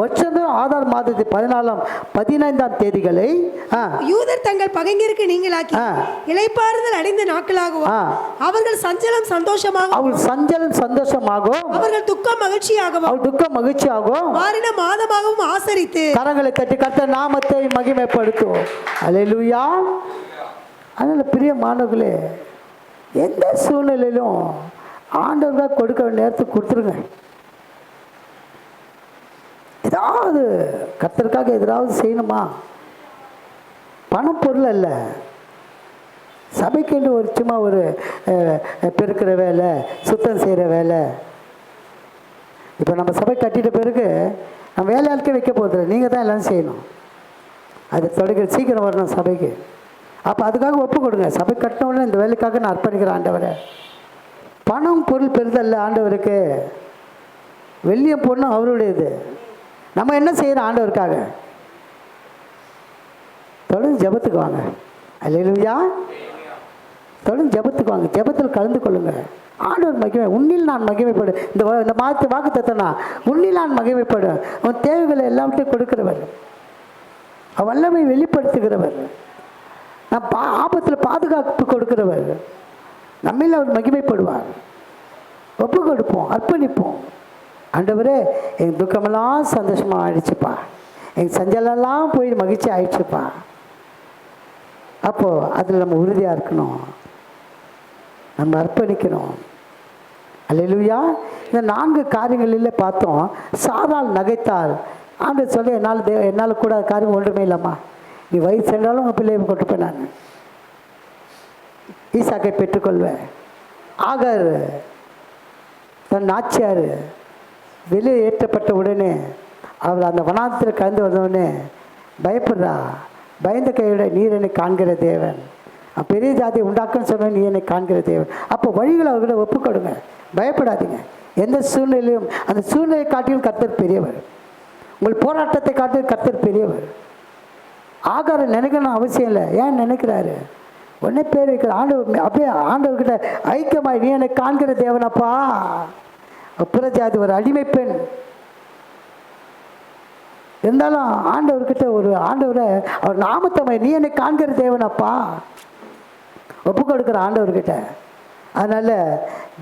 வருஷந்தோறும் ஆதார் மாதத்து 15ஆம் தேதிகளை யூதர் தங்கள் பகைஞருக்கு நீங்களாக்கி இளைப்பாறுதல் அடைந்த நாட்களாகவும் அவர்கள் சஞ்சலம் சந்தோஷமாகவும் அவர்கள் துக்கம் மகிழ்ச்சியாகவும் மாறின மாதமாகவும் ஆசரித்து கரங்களை தட்டி கர்த்தர் நாமத்தை மகிமைப்படுத்துவோம். அல்லேலூயா. அதனால் பிரிய மாணவர்களே, எந்த சூழ்நிலையிலும் ஆண்டவர்கள் கொடுக்க வேண்டிய நேரத்துக்கு கொடுத்துருங்க. ஏதாவது கர்த்தருக்காக எதாவது செய்யணுமா? பணம் பொருள் அல்ல. சபைக்கு ஒரு சும்மா ஒரு பெருக்கிற வேலை, சுத்தம் செய்கிற வேலை. இப்போ நம்ம சபை கட்டிட்ட பிறகு நம்ம வேலையாளுக்கே வைக்க போதில்லை, நீங்கள் தான் எல்லாம் செய்யணும். அது தொடக்க சீக்கிரம் வரணும் சபைக்கு. அப்போ அதுக்காக ஒப்பு கொடுங்க. சபை கட்டினவுடனே இந்த வேலைக்காக நான் அர்ப்பணிக்கிறேன் ஆண்டவரே. பணம் பொருள் பெறுதல்ல ஆண்டவருக்கு, வெள்ளியும் பொண்ணும் அவருடையது. நம்ம என்ன செய்கிறோம் ஆண்டவருக்காக? தொடர்ந்து ஜெபத்துக்கு வாங்க. அல்லேலூயா. தொடர்ந்து ஜெபத்துக்கு வாங்க, ஜெபத்தில் கலந்து கொள்ளுங்க. ஆண்டவர் மகிமை, உன்னில் நான் மகிமைப்படு. இந்த மாதத்து வாக்கு தத்தனா, உன்னில் நான் மகிமைப்படு. அவன் தேவைகளை எல்லாவற்றையும் கொடுக்கிறவர், அவன் வல்லமை வெளிப்படுத்துகிறவர், நான் ஆபத்தில் பாதுகாப்பு கொடுக்கிறவர். நம்மில் அவர் மகிமைப்படுவார். ஒப்பு கொடுப்போம், அர்ப்பணிப்போம். ஆண்டவரே, எங்கள் துக்கமெல்லாம் சந்தோஷமாக ஆயிடுச்சுப்பா, எங்கள் சஞ்சலெல்லாம் போய் மகிழ்ச்சி ஆயிடுச்சுப்பா. அப்போது அதில் நம்ம உறுதியாக இருக்கணும், நம்ம அர்ப்பணிக்கணும். அல்லேலூயா. இந்த 4 காரியங்களில் பார்த்தோம். சாராள் நகைத்தாள். ஆண்டவர் சொல்லி, என்னால் கூட காரியம் ஒன்றுமே இல்லைம்மா, நீ வயசு சென்றாலும் உங்கள் பிள்ளையை கொட்டுப்பேன், நான் ஈசாக்கை பெற்றுக்கொள்வேன். ஆகார் தன் நாச்சியார் வெளியே ஏற்றப்பட்ட உடனே அவர் அந்த வனாந்தத்தில் கலந்து வந்தவுடனே பயப்படுறா. பயந்த கையோட, நீர் என்னை காண்கிற தேவன், பெரிய ஜாதியை உண்டாக்குன்னு சொன்ன நீ என்னை காண்கிற தேவன். அப்போ வழிகளை அவர்களை ஒப்புக்கொடுங்க, பயப்படாதீங்க. எந்த சூழ்நிலையும் அந்த சூழ்நிலையை காட்டிலும் கர்த்தர் பெரியவர், உங்கள் போராட்டத்தை காட்டிலும் கர்த்தர் பெரியவர். ஆகார நினைக்கணும் அவசியம் இல்லை. ஏன் நினைக்கிறாரு? உடனே பேர் வைக்கிற ஆண்டவர், அப்படியே ஆண்டவர்கிட்ட ஐக்கியமாய், நீ என்னை காண்கிற தேவனப்பா. புறஜாதி ஒரு அடிமை பெண் இருந்தாலும் ஆண்டவர்கிட்ட ஒரு ஆண்டவரை அவர் நாமத்தமை, நீ என்னை காண்கிற தேவனப்பா ஒப்பு கொடுக்குற ஆண்டவர்கிட்ட. அதனால்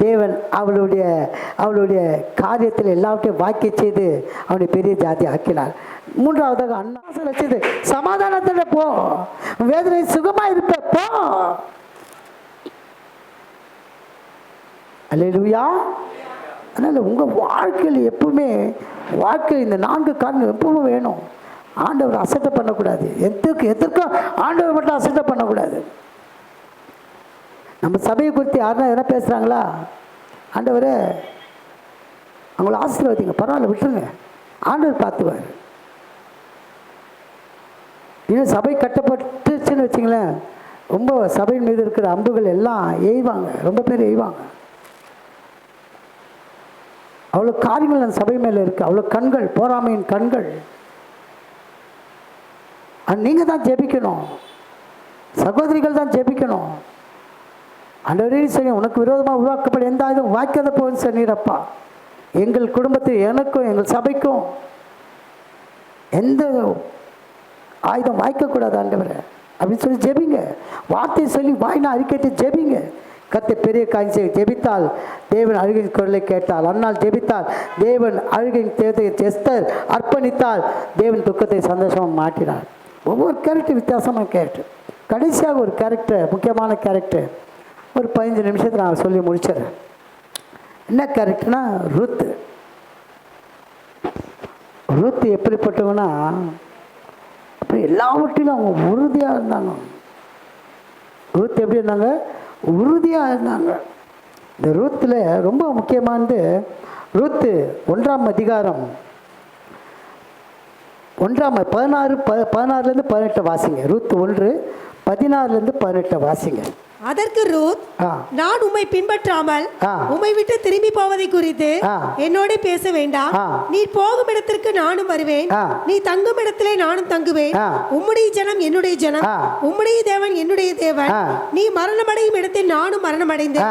தேவன் அவளுடைய காரியத்தில் எல்லாவற்றையும் வாக்கிய செய்து அவனை பெரிய ஜாதி ஆக்கினார். 3வதாக அண்ணாசல் வச்சது, சமாதானத்தில் போ, வேதனை சுகமாக இருப்ப போ. அல்லேலூயா. அதனால் உங்கள் வாழ்க்கையில் எப்பவுமே இந்த 4 காரணம் எப்பவுமே வேணும். ஆண்டவர் அசட்டை பண்ணக்கூடாது, எதற்கும் ஆண்டவர் மட்டும் அசட்டை பண்ணக்கூடாது. நம்ம சபையை குறித்து யாருன்னா எதனா பேசுகிறாங்களா, ஆண்டவரே அவங்கள ஆசீர்வதிங்க, பரவாயில்ல விட்டுருங்க, ஆண்டவர் பார்த்துவார். இன்னும் சபை கட்டப்பட்டுச்சுன்னு வச்சிங்களேன், ரொம்ப சபையின் மீது இருக்கிற அம்புகள் எல்லாம் எய்வாங்க, ரொம்ப பேர் எய்வாங்க. அவ்வளோ காரியங்கள் அந்த சபை மேலே இருக்குது, அவ்வளோ கண்கள், போராமையின் கண்கள். நீங்கள் தான் ஜெபிக்கணும், சகோதரிகள் தான் ஜெபிக்கணும். ஆண்டவரே சொல்லி, உனக்கு விரோதமாக உருவாக்கப்பட எந்த ஆயுதம் வாய்க்காத போகுன்னு சொன்னீரப்பா. எங்கள் குடும்பத்தில் எனக்கும் எங்கள் சபைக்கும் எந்த ஆயுதம் வாய்க்கக்கூடாது ஆண்டவரை அப்படின்னு சொல்லி ஜெபிங்க. வார்த்தையை சொல்லி வாய்னா அறிக்கைட்டு ஜெபிங்க. கத்தை பெரிய காய்ச்சி ஜெபித்தால் தேவன் அழுகின் குரலை கேட்டால், அன்னால் ஜெபித்தால் தேவன் அழுகின் தேவத்தை எஸ்தர் அர்ப்பணித்தால் தேவன் துக்கத்தை சந்தோஷமாக மாற்றினார். ஒவ்வொரு கேரக்டர் வித்தியாசமாக கேரக்டர். கடைசியாக ஒரு கேரக்டர், முக்கியமான கேரக்டர், ஒரு 15 நிமிஷத்தில் நான் சொல்லி முடிச்சிடறேன். என்ன கேரக்டர்னா ரூத்து. ரூத்து எப்படிப்பட்டவங்கன்னா, அப்படி எல்லாவற்றிலும் அவங்க உறுதியாக இருந்தாங்க. ரூத்து எப்படி இருந்தாங்க? உறுதியாக இருந்தாங்க. இந்த ரூத்தில் ரொம்ப முக்கியமானது, ரூத்து 1ஆம் அதிகாரம் 16 18 வாசிங்க. ரூத் 1 16 18 வாசிங்க. அதற்கு ரூத், நான் உம்மை பின்பற்றாமல் உம்மை விட்டு திரும்பி போவதை குறித்து என்னோட பேச வேண்டாம். நீ போகும் இடத்திற்கு நானும் வருவேன், நீ தங்கும் இடத்திலே நானும் தங்குவேன். உம்முடைய ஜனம் என்னுடைய ஜனம், உம்முடைய தேவன் என்னுடைய தேவன். நீ மரணமடையும் இடத்தில் நானும் மரணமடைந்து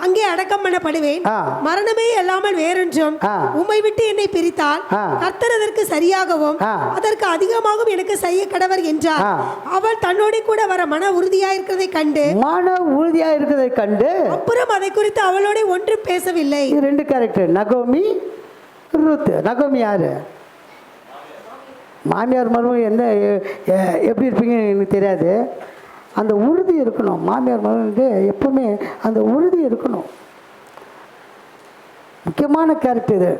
அங்கே அடக்கம் பண்ணப்படுவேன். மரணமே அல்லாமல் வேறொன்றும் உம்மை விட்டு என்னை பிரித்தால் கர்த்தர் அதற்கு சரியாகவும் அதற்கு அதிகமாகவும் எனக்கு செய்ய கடவர் என்றார். அவள் தன்னோட கூட வர மன உறுதியாயிருக்கிறதை கண்டு அப்புறம் அதை குறித்து அவளோட ஒன்றும் பேசவில்லை. 2 கேரக்டர், நகோமி, ரூத். நகோமி யாரு? மாமியார் மருமக என்ன எப்படி இருப்பீங்கன்னு எனக்கு தெரியாது. அந்த உறுதி இருக்கணும். மாமியார் மருமகளுக்கு எப்பவுமே அந்த உறுதி இருக்கணும். முக்கியமான கேரக்டர் இது.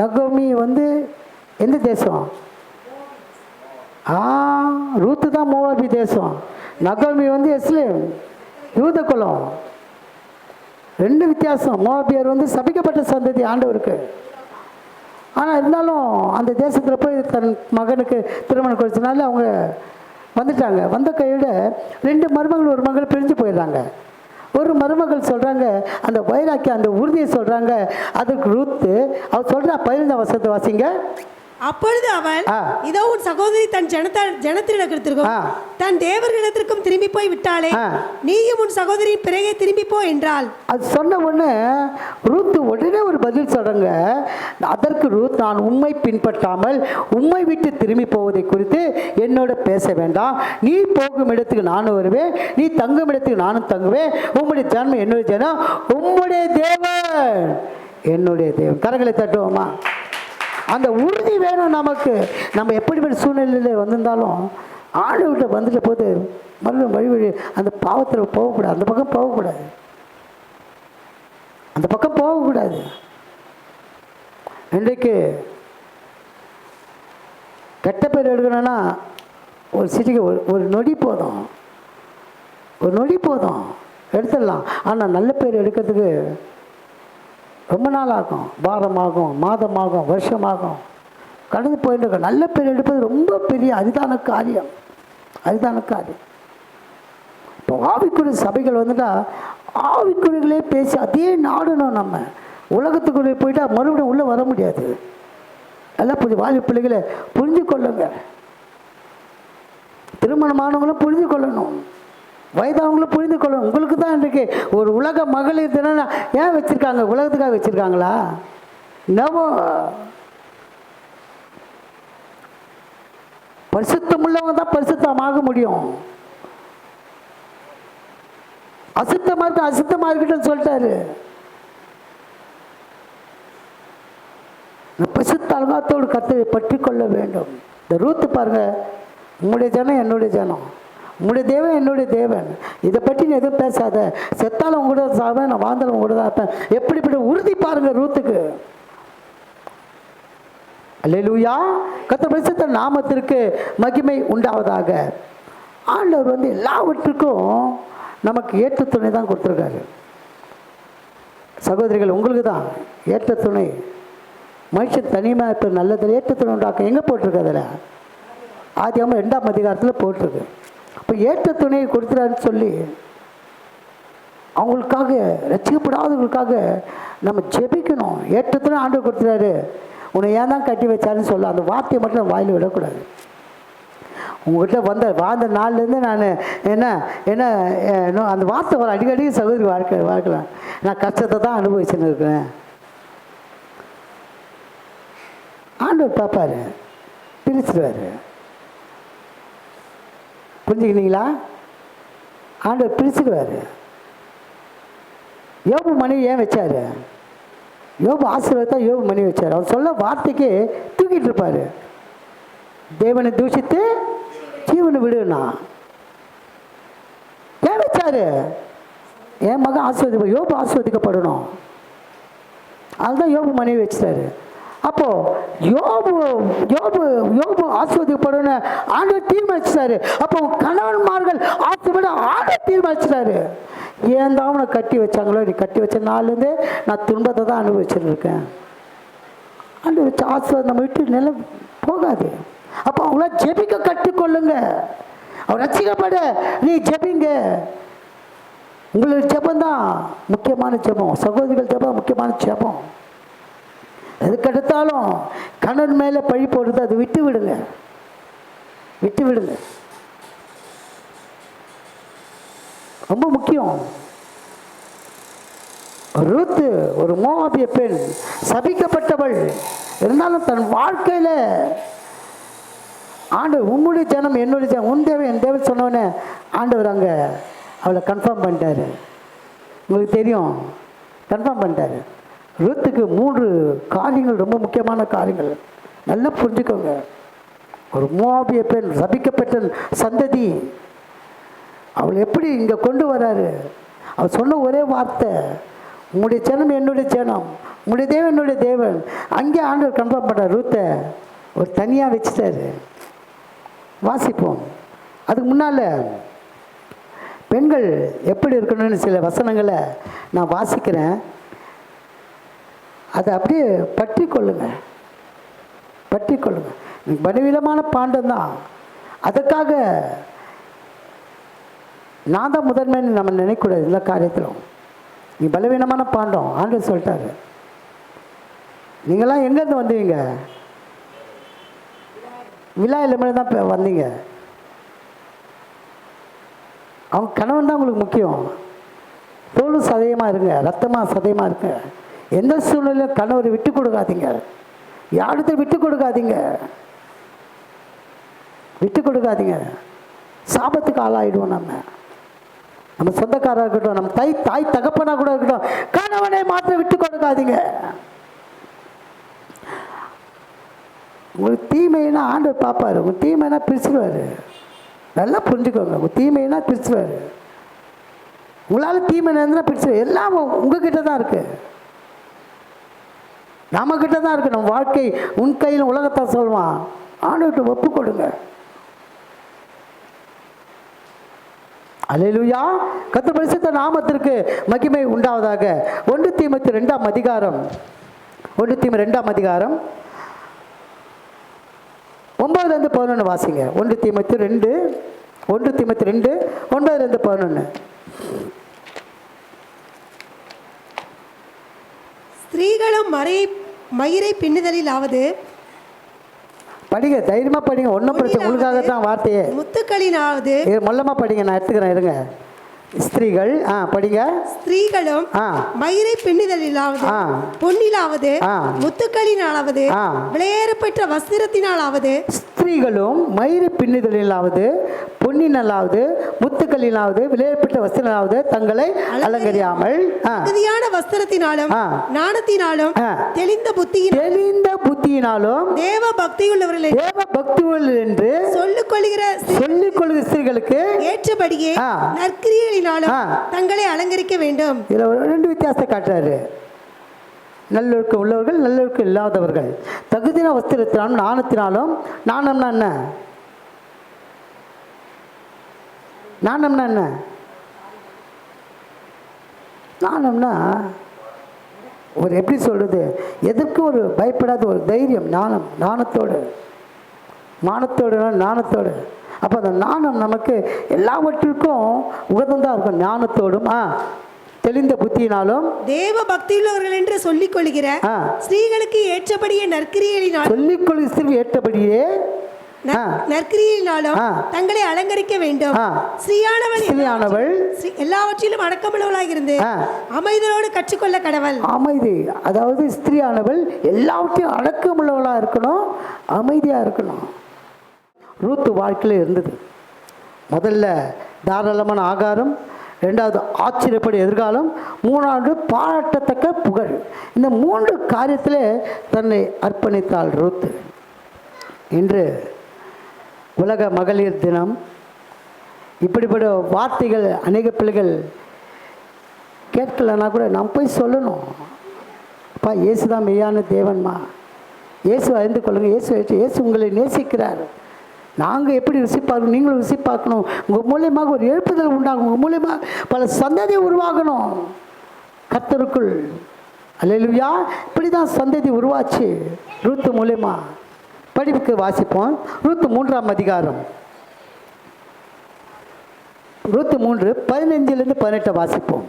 நகோமி எந்த தேசம்? ரூத்து தான் மோவாபி தேசம். நகோமி எஸ்லேம், யூத குலம். 2 வித்தியாசம். மோவாபியர் சபிக்கப்பட்ட சந்ததி ஆண்டவருக்கு. ஆனால் இருந்தாலும் அந்த தேசத்தில் போய் தன் மகனுக்கு திருமணம் கொடுத்தனால அவங்க வந்துட்டாங்க. வந்த கையோட 2 மருமகள் ஒரு மகள் பிரிஞ்சு போயிடுறாங்க. ஒரு மருமகள் சொல்கிறாங்க, அந்த வைராக்கியம், அந்த உறுதியை சொல்கிறாங்க. அதுக்கு ரூத்து அவர் சொல்கிறா 15 வசனத்தை வாசிங்க. அப்பொழுது அவள், இதோ உன் சகோதரி தன் ஜனத்தினிடத்திற்கும் தன் தேவர்களிடத்திற்கும் திரும்பி போய் விட்டாளே, நீயும் உன் சகோதரி பிறகே திரும்பி போ என்றாள். அது சொன்ன உடனே ரூத் உடனே ஒரு பதில் சொல்றாங்க. அதற்கு ரூத், நான் உம்மை பின்பற்றாமல் உம்மை விட்டு திரும்பி போவதை குறித்து என்னோட பேச வேண்டாம். நீ போகும் இடத்துக்கு நானும் வருவேன், நீ தங்கும் இடத்துக்கு நானும் தங்குவேன். உம்முடைய ஜனம் என்னுடைய ஜனம், உம்முடைய தேவன் என்னுடைய தேவன். கரங்களை தட்டுவோமா? அந்த உறுதி வேணும் நமக்கு. நம்ம எப்படிப்பட்ட சூழ்நிலையில் வந்திருந்தாலும் ஆண்டவர்கிட்ட வந்துட்ட போது மறுபடியும் வழி அந்த பாவத்தில் போகக்கூடாது, அந்த பக்கம் போகக்கூடாது, அந்த பக்கம் போகக்கூடாது. இன்றைக்கு கெட்ட பேர் எடுக்கணும்னா ஒரு சிட்டிக்கு ஒரு நொடி போதும், ஒரு நொடி போதும், எடுத்துடலாம். ஆனால் நல்ல பேர் எடுக்கிறதுக்கு ரொம்ப நாள் ஆகும், வாரமாகும், மாதமாகும், வருஷமாகும், கடந்து போயிட்டு இருக்க. நல்ல பேர் எடுப்பது ரொம்ப பெரிய அரிதான காரியம், அரிதான காரியம். இப்போ ஆவிக்குரிய சபைகள் வந்துட்டால் ஆவிக்குறிகளே பேசி அதே நாடணும். நம்ம உலகத்துக்குள்ளே போயிட்டால் மறுபடியும் உள்ளே வர முடியாது. நல்லா வாலி பிள்ளைகளை புரிஞ்சு கொள்ளுங்க. திருமணமானவங்களும் புரிஞ்சு கொள்ளணும், வயதானவங்களும் புரிந்து கொள்ளணும். உங்களுக்கு தான் இன்றைக்கு ஒரு உலக மகளிர் தினம் ஏன் வச்சுருக்காங்க? உலகத்துக்காக வச்சுருக்காங்களா? நவோ பரிசுத்தம் உள்ளவங்க தான் பரிசுத்தமாக முடியும். அசுத்தமாக இருக்க அசுத்தமாக இருக்கட்டும் சொல்லிட்டாரு. பரிசுத்த அலங்காரத்தோடு கர்த்தரை பற்றி கொள்ள வேண்டும். இந்த ரூத்து பாருங்க, உங்களுடைய ஜனம் என்னுடைய ஜனம், உங்களுடைய தேவன் என்னுடைய தேவன். இதை பற்றி நீ எதுவும் பேசாத. செத்தாலும் உங்களோட சாவேன், நான் வாழ்ந்தாலும் உங்களோட தான் இருப்பேன். எப்படிப்பட்ட உறுதி பாருங்க ரூத்துக்கு. அல்லேலூயா. கர்த்தர் பரிசுத்த நாமத்திற்கு மகிமை உண்டாவதாக. ஆண்டவர் வந்து எல்லாவற்றுக்கும் நமக்கு ஏற்ற துணை தான் கொடுத்துருக்காரு. சகோதரிகள், உங்களுக்கு தான் ஏற்ற துணை. மனுஷன் தனியாக இப்போ நல்லதில் ஏற்ற துணை உண்டாக்க எங்கே போட்டிருக்கு? அதில் ஆதியாகமம் 2ஆம் அதிகாரத்தில் போட்டிருக்கு. இப்போ ஏற்ற துணையை கொடுத்துறாருன்னு சொல்லி அவங்களுக்காக, ரசிக்கப்படாதவங்களுக்காக நம்ம ஜெபிக்கணும். ஏற்ற துணை ஆண்டவர் கொடுத்துறாரு, உன்னை ஏன் தான் கட்டி வச்சாருன்னு சொல்ல அந்த வார்த்தையை மட்டும் நம்ம வாயில் விடக்கூடாது. உங்கள்கிட்ட வாழ்ந்த நாள்லேருந்து நான் என்ன அந்த வார்த்தை வர அடிக்கடி சகோதரி வாழ்க்கலாம். நான் கஷ்டத்தை தான் அனுபவிச்சுன்னு இருக்கிறேன். ஆண்டவர் பார்ப்பாரு, பிரிச்சுடுவார். புரிஞ்சுக்கிட்டீங்களா? ஆண்டவர் பிரிச்சுடுவார். யோபு மனைவி ஏன் வச்சார்? யோபு ஆசீர்வாதத்தை யோபு மனைவி வச்சார். அவர் சொல்ல வார்த்தைக்கு தூக்கிட்டு இருப்பார். தேவனை தூஷித்து ஜீவனை விடுனா ஏன் வச்சாரு? என் மகன் ஆசீர்வதிப்பா, யோபு ஆசீர்வதிக்கப்படணும். அதுதான் யோபு மனைவி வச்சுட்டாரு. அப்போ யோபு ஆசீர்வதிக்கப்படணும்னு ஆண்டவர் தீர்மானிச்சிட்டாரு. அப்போ கணவன்மார்கள் ஆசீர்வாத ஆண்டவர் தீர்மானிச்சிட்டாரு. ஏன் தான் அவனை கட்டி வச்சாங்களோ, நீ கட்டி வச்ச நாள்லேருந்து நான் துன்பத்தை தான் அனுபவிச்சுட்டு இருக்கேன். ஆண்டவர் வச்ச ஆசீர்வாதம் நம்ம விட்டு நிலை போகாது. அப்போ அவங்கள ஜெபிக்க கற்றுக்கொள்ளுங்க. அவர் ரட்சிக்கப்பட நீ ஜெபிங்க. உங்களுடைய ஜெபந்தான் முக்கியமான ஜெபம். சகோதரிகள் ஜெபம் முக்கியமான ஜெபம். எதுக்கெடுத்தாலும் கணவன் மேலே பழி போடுறது அதை விட்டு விடுங்க, விட்டு விடுங்க. ரொம்ப முக்கியம். ரூத்து ஒரு மோவாபிய பெண், சபிக்கப்பட்டவள். இருந்தாலும் தன் வாழ்க்கையில் ஆண்டவர் உன்னுடைய ஜனம் என்னுடைய ஜனம், உன் தேவை என் தேவை சொன்னோன்னே ஆண்டவர் அங்கே அவளை கன்ஃபார்ம் பண்ணிட்டாரு. உங்களுக்கு தெரியும், கன்ஃபார்ம் பண்ணிட்டாரு. ரூத்துக்கு 3 காரியங்கள் ரொம்ப முக்கியமான காரியங்கள். நல்லா புரிஞ்சுக்கோங்க. ஒரு மோவாபிய பெண், சபிக்கப்பட்ட சந்ததி, அவள் எப்படி இங்கே கொண்டு வராரு? அவர் சொன்ன ஒரே வார்த்தை, உங்களுடைய ஜனம் என்னுடைய ஜனம், உங்களுடைய தேவன் என்னுடைய தேவன். அங்கே ஆண்டவர் கன்ஃபார்ம் பண்ணார். ரூத்தை ஒரு தனியாக வச்சுட்டாரு. வாசிப்போம். அதுக்கு முன்னால் பெண்கள் எப்படி இருக்கணும்னு சில வசனங்களை நான் வாசிக்கிறேன். அதை அப்படியே பற்றி கொள்ளுங்க, பற்றி கொள்ளுங்க. பலவீனமான பாண்டம் தான். அதுக்காக நான் தான் முதன்மைன்னு நம்ம நினைக்கக்கூடாது எல்லா காரியத்திலும். நீ பலவீனமான பாண்டம் ஆண்டவர் சொல்லிட்டாரு. நீங்களாம் எங்கேருந்து வந்தீங்க? விழாயில் மேலே தான் வந்தீங்க. அவங்க கணவன் தான் உங்களுக்கு முக்கியம். தோலும் சதயமாக இருங்க, ரத்தமாக சதயமாக இருங்க. எந்த சூழ்நிலையும் கணவரை விட்டு கொடுக்காதீங்க. யாருக்கும் விட்டு கொடுக்காதீங்க, விட்டு கொடுக்காதீங்க. சாபத்துக்கு ஆளாயிடுவோம். நம்ம சொந்தக்காரராக இருக்கட்டும், நம்ம தாய் தகப்பனாக கூட இருக்கட்டும், கணவனை மாற்ற விட்டு கொடுக்காதீங்க. உங்களுக்கு தீமைன்னா ஆண்டவர் பார்ப்பாரு, உங்கள் தீமைனா பிரிச்சுடுவார். நல்லா புரிஞ்சுக்கோங்க, உங்கள் தீமைனா பிரிச்சுடுவார். உங்களால் தீமை நேர்ந்தா பிரிச்சுடுவார். எல்லாம் உங்ககிட்ட தான் இருக்குது, நம்மக்கிட்ட தான் இருக்குது. நம்ம வாழ்க்கை உன் கையில் உலகத்தை சொல்லுவான். ஆண்டவர்கிட்ட ஒப்பு கொடுங்க. அல்லேலூயா. கர்த்தர் பரிசுத்த நாமத்திற்கு மகிமை உண்டாவதாக. 1 தீமோத்தேயு 2ஆம் அதிகாரம், 1 தீமோத்தேயு 2ஆம் அதிகாரம் 9-11 வாசிங்க. 1 தீமோத்தேயு 2, 1 தீமோத்தேயு 2, 9-11. ஸ்திரீகளும் மயிரை பின்னுதலிலாவது, படிங்க, தைரியமா படிங்க, ஒன்றும் பிரச்சனை. உங்களுக்காகத்தான் வார்த்தையே. முத்துக்களினாவது, மொல்லமா படிங்க, நான் எடுத்துக்கிறேன், இருங்க. ஸ்திரீகள் படிங்க. ஸ்திரீகளும் மயிரை பின்னுதலிலாவது, பொன்னிலாவது, முத்துக்களினாலாவது, விலையேறப்பெற்ற வஸ்திரத்தினாலாவது, ஸ்திரீகளும் மயிரை பின்னுதலிலாவது, பொன்னினாலாவது, முத்துக்களினாவது, விலையேறப்பெற்ற வஸ்திரனாவது தங்களை அலங்கரியாமல் தகுதியான வஸ்திரத்தினாலும் நாணத்தினாலும் தெளிந்த புத்தியினாலும் தேவ பக்தியுள்ளவர்கள் என்று சொல்லிக்கொள்கிற ஸ்திரீகளுக்கு ஏற்றபடியே நற்கிரியைகளினாலும் தங்களை அலங்கரிக்க வேண்டும். இதுல 2 வித்தியாசத்தை காட்டுறாரு. நல்லொழுக்கம் உள்ளவர்கள், நல்லொழுக்கம் இல்லாதவர்கள். தகுதியான வஸ்திரத்தினாலும் நாணத்தினாலும். நாணம்னா என்ன? நாணம்னா என்ன? நாணம்னா ஒரு எப்படி சொல்றது, எதற்கும் ஒரு பயப்படாத ஒரு தைரியம். நாணம், நாணத்தோடு, நாணத்தோடு. அப்போ அந்த நாணம் நமக்கு எல்லாவற்றிற்கும் உகந்ததாக இருக்கும். ஞானத்தோடும் தெளிந்த புத்தியினாலும் தேவ பக்தியுள்ளவர்கள் என்று சொல்லிக் கொள்கிற ஸ்திரீகளுக்கு ஏற்றபடியே நற்கிரியையினாலும் தங்களை அலங்கரிக்க வேண்டும். ஸ்திரீயானவள் எல்லாவற்றிலும் அடக்கமுள்ளவளாக இருந்து அமைதியோடு கற்றுக்கொள்ள கடவுள். அமைதி, அதாவது ஸ்திரீயானவள் எல்லாவற்றையும் அடக்கமுள்ளவளாக இருக்கணும், அமைதியாக இருக்கணும். ரூத்து வாழ்க்கையில் இருந்தது. முதல்ல தாராளமான ஆகாரம், 2வது ஆச்சரியப்படி எதிர்காலம், 3வது பாராட்டத்தக்க புகழ். இந்த 3 காரியத்தில் தன்னை அர்ப்பணித்தாள் ரூத்து. இன்று உலக மகளிர் தினம். இப்படிப்பட்ட வார்த்தைகள் அநேக பிள்ளைகள் கேட்கலன்னா கூட நாம் போய் சொல்லணும். அப்பா, இயேசு தான் மெய்யான தேவன்மா, இயேசு அறிந்து கொள்ளுங்கள், இயேசு உங்களை நேசிக்கிறார். நாங்கள் எப்படி ருசி பார்க்கணும், நீங்களும் ருசி பார்க்கணும். உங்கள் மூலியமாக ஒரு எழுப்புதல் உண்டாகும், உங்கள் மூலியமாக பல சந்ததி உருவாகணும் கர்த்தருக்குள். அல்லேலூயா. இப்படி தான் சந்ததி உருவாச்சு ரூத்து மூலியமா. படிப்புக்கு வாசிப்போம். ரூத்து 3ஆம் அதிகாரம், ரூத்து 3 15-18 வாசிப்போம்.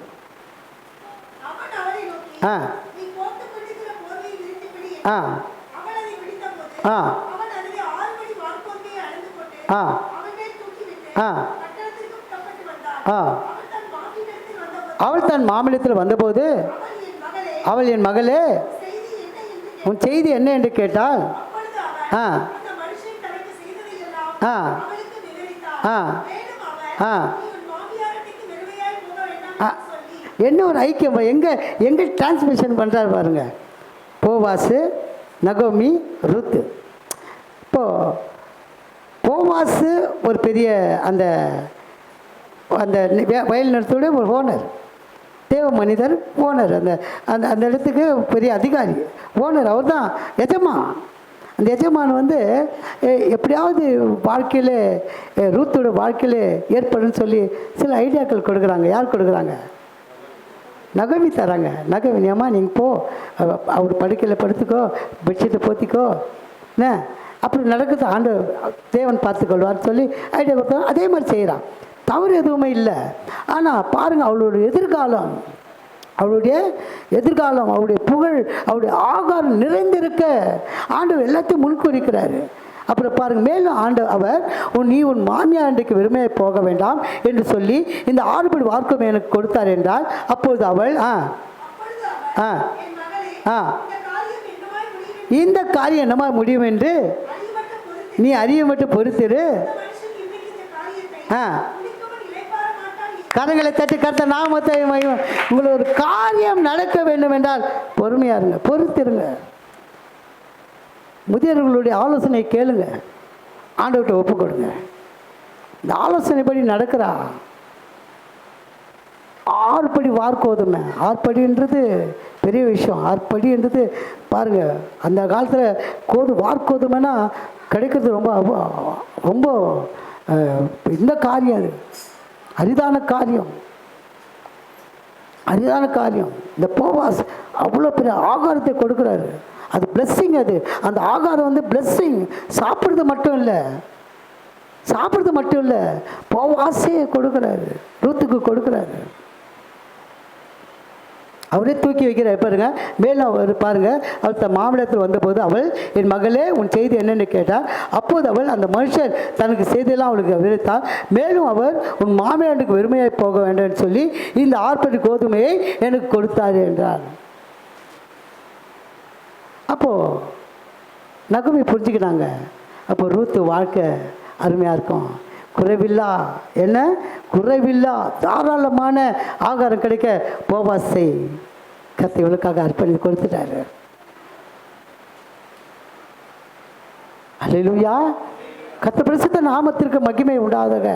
அவள் தன் மாமிடத்தில் வந்தபோது, அவள் என் மகளே, உன் செய்தி என்ன என்று கேட்டால், என்ன ஒரு ஐக்கியம். எங்கே டிரான்ஸ்மிஷன் பண்ணுறாரு பாருங்க. போவாசு, நகோமி, ரூத்து. இப்போது போவாசு ஒரு பெரிய அந்த அந்த வயல் நிலத்தோட ஒரு ஓனர், தேவ மனிதர், ஓனர். அந்த அந்த அந்த இடத்துக்கு பெரிய அதிகாரி, ஓனர். அவர் தான் எஜமான். அந்த எஜமான் எப்படியாவது வாழ்க்கையில் ரூத்தோட வாழ்க்கையில் ஏற்படுன்னு சொல்லி சில ஐடியாக்கள் கொடுக்குறாங்க. யார் கொடுக்குறாங்க? நகவி தராங்க. நகவி, அம்மா நீங்கள் போ, அவர் படுக்கையில் படுத்துக்கோ, பெட்ஷீட்டை போத்திக்கோ, என்ன அப்படி நடக்குது, ஆண்டு தேவன் பார்த்துக்கொள்வார்னு சொல்லி ஐடியா கொடுத்தாங்க. அதே மாதிரி செய்கிறான். தவறு எதுவுமே இல்லை. ஆனால் பாருங்கள், அவளுடைய எதிர்காலம், அவருடைய புகழ், அவருடைய ஆகாரம் நிறைந்திருக்க ஆண்டவர் எல்லாத்தையும் முன்குறிக்கிறாரு. அப்புறம் பாருங்கள், மேலும் அவர் நீ உன் மாமியார் அன்றைக்கு வெறுமையை போக வேண்டாம் என்று சொல்லி இந்த 6 படி வார்க்கும் எனக்கு கொடுத்தார் என்றால், அப்பொழுது அவள் இந்த காரியம் என்னமா முடியும் என்று நீ அறிய மட்டும் பொறுத்திரு. கரங்களை தட்டி கர்த்தர் நாமத்தை உங்களுக்கு ஒரு காரியம் நடக்க வேண்டும் என்றால் பொறுமையா இருங்க, பொறுத்திருங்க. முதியவர்களுடைய ஆலோசனை கேளுங்க, ஆண்டவர்கிட்ட ஒப்பு கொடுங்க. இந்த ஆலோசனைப்படி நடக்கிறா. 6 படி வார்க்கோதுமை, 6 படின்றது பெரிய விஷயம். 6 படின்றது பாருங்கள், அந்த காலத்தில் வார்க்கோதுமைனா கிடைக்கிறது ரொம்ப ரொம்ப இந்த காரியம், அது அரிதான காரியம். இந்த போவாஸ் அவ்வளோ பெரிய ஆகாரத்தை கொடுக்குறாரு. அது பிளெஸ்ஸிங். அந்த ஆகாரம் வந்து பிளெஸ்ஸிங். சாப்பிட்றது மட்டும் இல்லை, போவாஸே கொடுக்குறாரு, ரூத்துக்கு கொடுக்குறாரு. அவரே தூக்கி வைக்கிறார். பாருங்க, மேலும் அவர் பாருங்க, அவள் தன் மாமிடத்தில் வந்தபோது அவள், என் மகளே உன் செய்தி என்னென்னு கேட்டார். அப்போது அவள் அந்த மனுஷன் தனக்கு செய்தியெல்லாம் அவளுக்கு விவரித்தார். மேலும் அவர் உன் மாமியாருக்கு வெறுமையாக போக வேண்டும் என்று சொல்லி இந்த 6 படி கோதுமையை எனக்கு கொடுத்தார் என்றார். அப்போது நகமி புரிஞ்சுக்கினாங்க. அப்போ ரூத்து வாழ்க்கை அருமையாக இருக்கும். குறைவில்லா தாராளமான ஆகாரம் கிடைக்க போவாசை கர்த்தர் இவளுக்காக அர்ப்பணி கொடுத்துட்டாரு. அல்லேலூயா. கர்த்தர் பரிசுத்த நாமத்திற்கு மகிமை உண்டாதாக.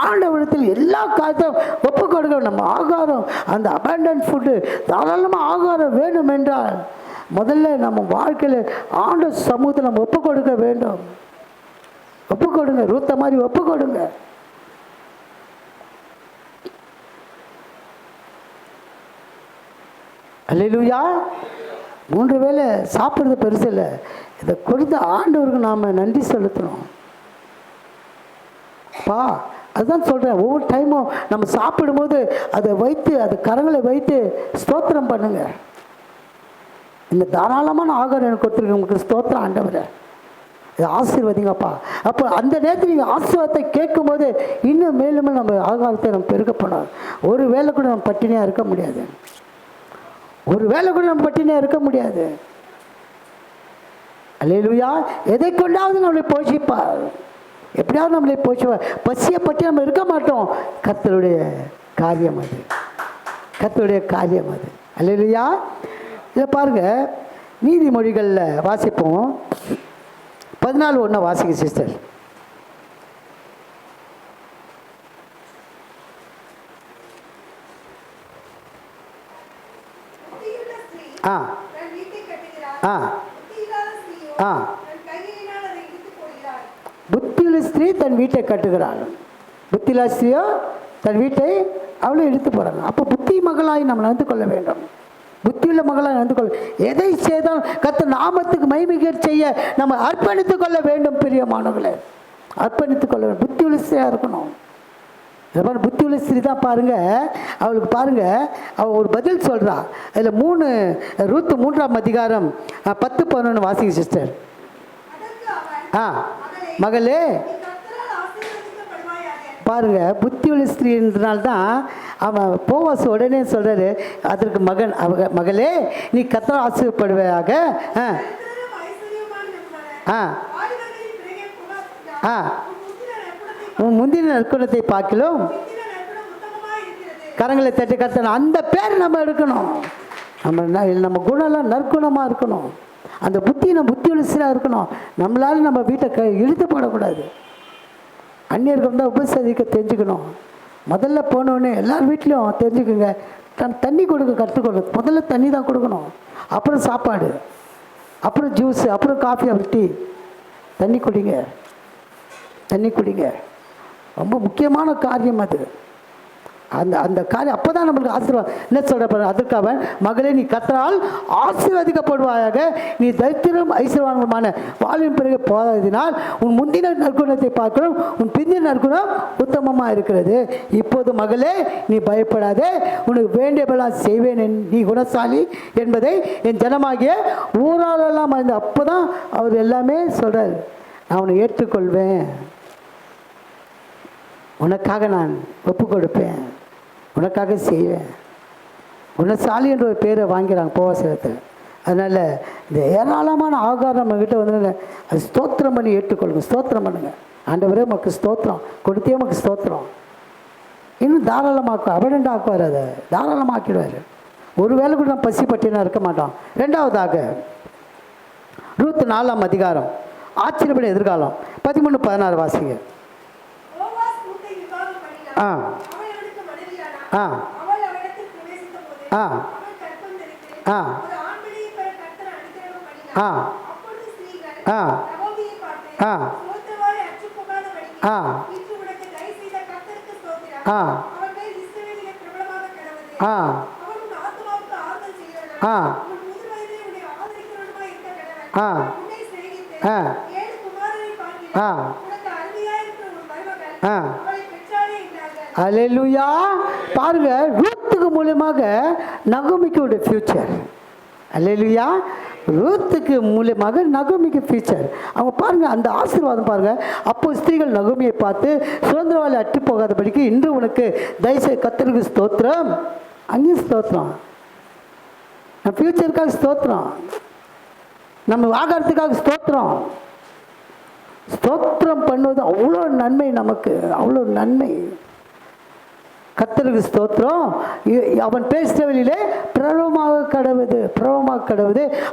ஆண்டவரிடத்தில் எல்லா காரியத்தையும் ஒப்பு கொடுக்க. நம்ம ஆகாரம், அந்த அபண்டன்ட் ஃபுட்டு, தாராளமாக ஆகாரம் வேணும் என்றால் முதல்ல நம்ம வாழ்க்கையில் ஆண்ட சமூகத்தை நம்ம ஒப்பு கொடுக்க வேண்டும். ஒப்பு கொடுங்க, ரூத்த மாதிரி ஒப்பு கொடுங்க. அல்லேலூயா. 3 வேளை சாப்பிட்றது பெருசு இல்லை. இதை கொடுத்த ஆண்டவருக்கு நாம் நன்றி செலுத்தணும். அதுதான் சொல்கிறேன், ஒவ்வொரு டைமும் நம்ம சாப்பிடும்போது அதை வைத்து, அது கரங்களை வைத்து ஸ்தோத்திரம் பண்ணுங்க. இந்த தாராளமான ஆகாரம் எனக்கு கொடுத்துருக்கு, உங்களுக்கு ஸ்தோத்திரம் ஆண்டவரை, ஆசீர்வதிங்கப்பா. அப்போ அந்த நேரத்தில் நீங்கள் ஆசீர்வாதத்தை கேட்கும்போது இன்னும் மேலும் நம்ம ஆகாரத்தை நம்ம பெருக்கப்படாது. ஒரு வேளை கூட நம்ம பட்டினியாக இருக்க முடியாது. அல்லேலூயா. எதை கொண்டாவது நம்மளை போஷிப்பார், எப்படியாவது நம்மளை போஷிப்பார். பசியை பற்றி நம்ம இருக்க மாட்டோம். கர்த்தருடைய காரியம் அது. அல்லேலூயா. இதை பாருங்கள், நீதிமொழிகளில் வாசிப்போம். 14:1 வாசிங்க சிஸ்டர். புத்தியுள்ள ஸ்திரீ தன் வீட்டை கட்டுகிறாள். புத்தியில்லா ஸ்திரீயோ தன் வீட்டை அவளை இழுத்து போகிறாங்க. அப்போ புத்தி மகளாய் நம்ம நடந்து கொள்ள வேண்டும். புத்தியுள்ள மகளாக நடந்து கொள்ள, எதை செய்தால் கர்த்தர் நாமத்துக்கு மகிமை செய்ய நம்ம அர்ப்பணித்துக் கொள்ள வேண்டும். பிரியமானவர்களே, அர்ப்பணித்துக் கொள்ள வேண்டும். புத்தியுள்ள ஸ்திரியாக இருக்கணும். புத்தியுள்ள ஸ்திரீ தான் பாருங்கள், அவளுக்கு பாருங்கள், அவள் ஒரு பதில் சொல்கிறா. அதில் 3 ரூத்து 3ஆம் அதிகாரம் 10-11 வாசிங்க சிஸ்டர். மகளே பாருங்க, புத்தியுள்ள ஸ்திரீன்றனால்தான் அவன் போவாஸ் உடனே சொல்கிறாரு அதற்கு மகளே நீ கர்த்தரால் ஆசீர்வதிக்கப்படுவாயாக. உன் முந்தின நற்குணத்தை பார்க்கலும் கரங்களை தட்டி கர்த்தர், அந்த பேர் நம்ம எடுக்கணும். நம்ம குணம்லாம் நற்குணமாக இருக்கணும். அந்த புத்தியுள்ள ஸ்திரீயாக இருக்கணும். நம்மளால நம்ம வீட்டை இழுத்து போடக்கூடாது. அந்நியர்கள் தான் உபசரிக்க தெரிஞ்சுக்கணும். முதல்ல போனோடனே எல்லார் வீட்லேயும் தெரிஞ்சுக்குங்க, தண்ணி கொடுக்க கற்றுக்கணும். முதல்ல தண்ணி தான் கொடுக்கணும், அப்புறம் சாப்பாடு, அப்புறம் ஜூஸு, அப்புறம் காஃபி, அப்புறம் டீ. தண்ணி குடிங்க. ரொம்ப முக்கியமான காரியம் அது. அந்த அந்த காரியம் அப்போ தான் நம்மளுக்கு ஆசீர்வாதம். என்ன சொல்கிற அதற்கு அவன், மகளே நீ கர்த்தரால் ஆசீர்வதிக்கப்படுவாயாக, நீ தரித்திரம் ஐஸ்வர்யமான வாழ்வின் பிறகு போதாததினால் உன் முந்தின நற்குணத்தை பார்க்கணும், உன் பிந்தின நற்குணம் உத்தமமாக இருக்கிறது. இப்போது மகளே நீ பயப்படாதே, உனக்கு வேண்டியவெல்லாம் செய்வேன், நீ குணசாலி என்பதை என் ஜனமாகிய ஊராலெல்லாம் அறிந்து. அப்போ தான் அவர் எல்லாமே சொல்கிறார், நான் உன்னை ஏற்றுக்கொள்வேன், உனக்காக நான் ஒப்பு கொடுப்பேன், உனக்காக செய்வேன். குணசாலி என்ற ஒரு பேரை வாங்கிறாங்க போவாசகத்தில். அதனால் இந்த ஏராளமான ஆகாரம் நம்மகிட்ட வந்து அது ஸ்தோத்திரம் பண்ணி ஏற்றுக்கொள்ளுங்க. ஸ்தோத்திரம் பண்ணுங்க. ஆண்டவரே உமக்கு ஸ்தோத்திரம், கொடுத்தே உமக்கு ஸ்தோத்திரம். இன்னும் தாராளமாக்குவார், அபடண்ட் ஆக்குவார், அதை தாராளமாக்கிடுவார். ஒரு வேளை கூட நம்ம பசி பட்டினா இருக்க மாட்டோம். ரெண்டாவதாக ரூத் 4ஆம் அதிகாரம், ஆச்சரியப்பட எதிர்காலம் 13-16 வாசிங்க. ஆ ஆ ஆ ஆ ஆ ஆ ஆ ஆ ஆ ஆ ஆ ஆ ஆ ஆ ஆ அல்லேலூயா. பாருங்க, ரூத்துக்கு மூலமாக நகோமிக்கு ஒரு ஃபியூச்சர். அல்லேலூயா. ரூத்துக்கு மூலமாக நகோமிக்கு ஃபியூச்சர். அவங்க பாருங்க, அந்த ஆசீர்வாதம் பாருங்க. அப்போ ஸ்திரீகள் நகோமியை பார்த்து, சுதந்திரவாளி அற்றி போகாதபடிக்கு இன்று உனக்கு தயவுசெய்து கர்த்தருக்கு ஸ்தோத்திரம், அங்கேயும் ஸ்தோத்திரம், நம்ம ஃபியூச்சருக்காக ஸ்தோத்திரம், நம்ம ஆகாரத்துக்காக ஸ்தோத்திரம். ஸ்தோத்திரம் பண்ணுவது அவ்வளோ நன்மை, நமக்கு அவ்வளோ நன்மை. கர்த்தருக்கு ஸ்தோத்திரம். அவன் பேசுகிற வழியிலே பிரபலமாக கடவுது.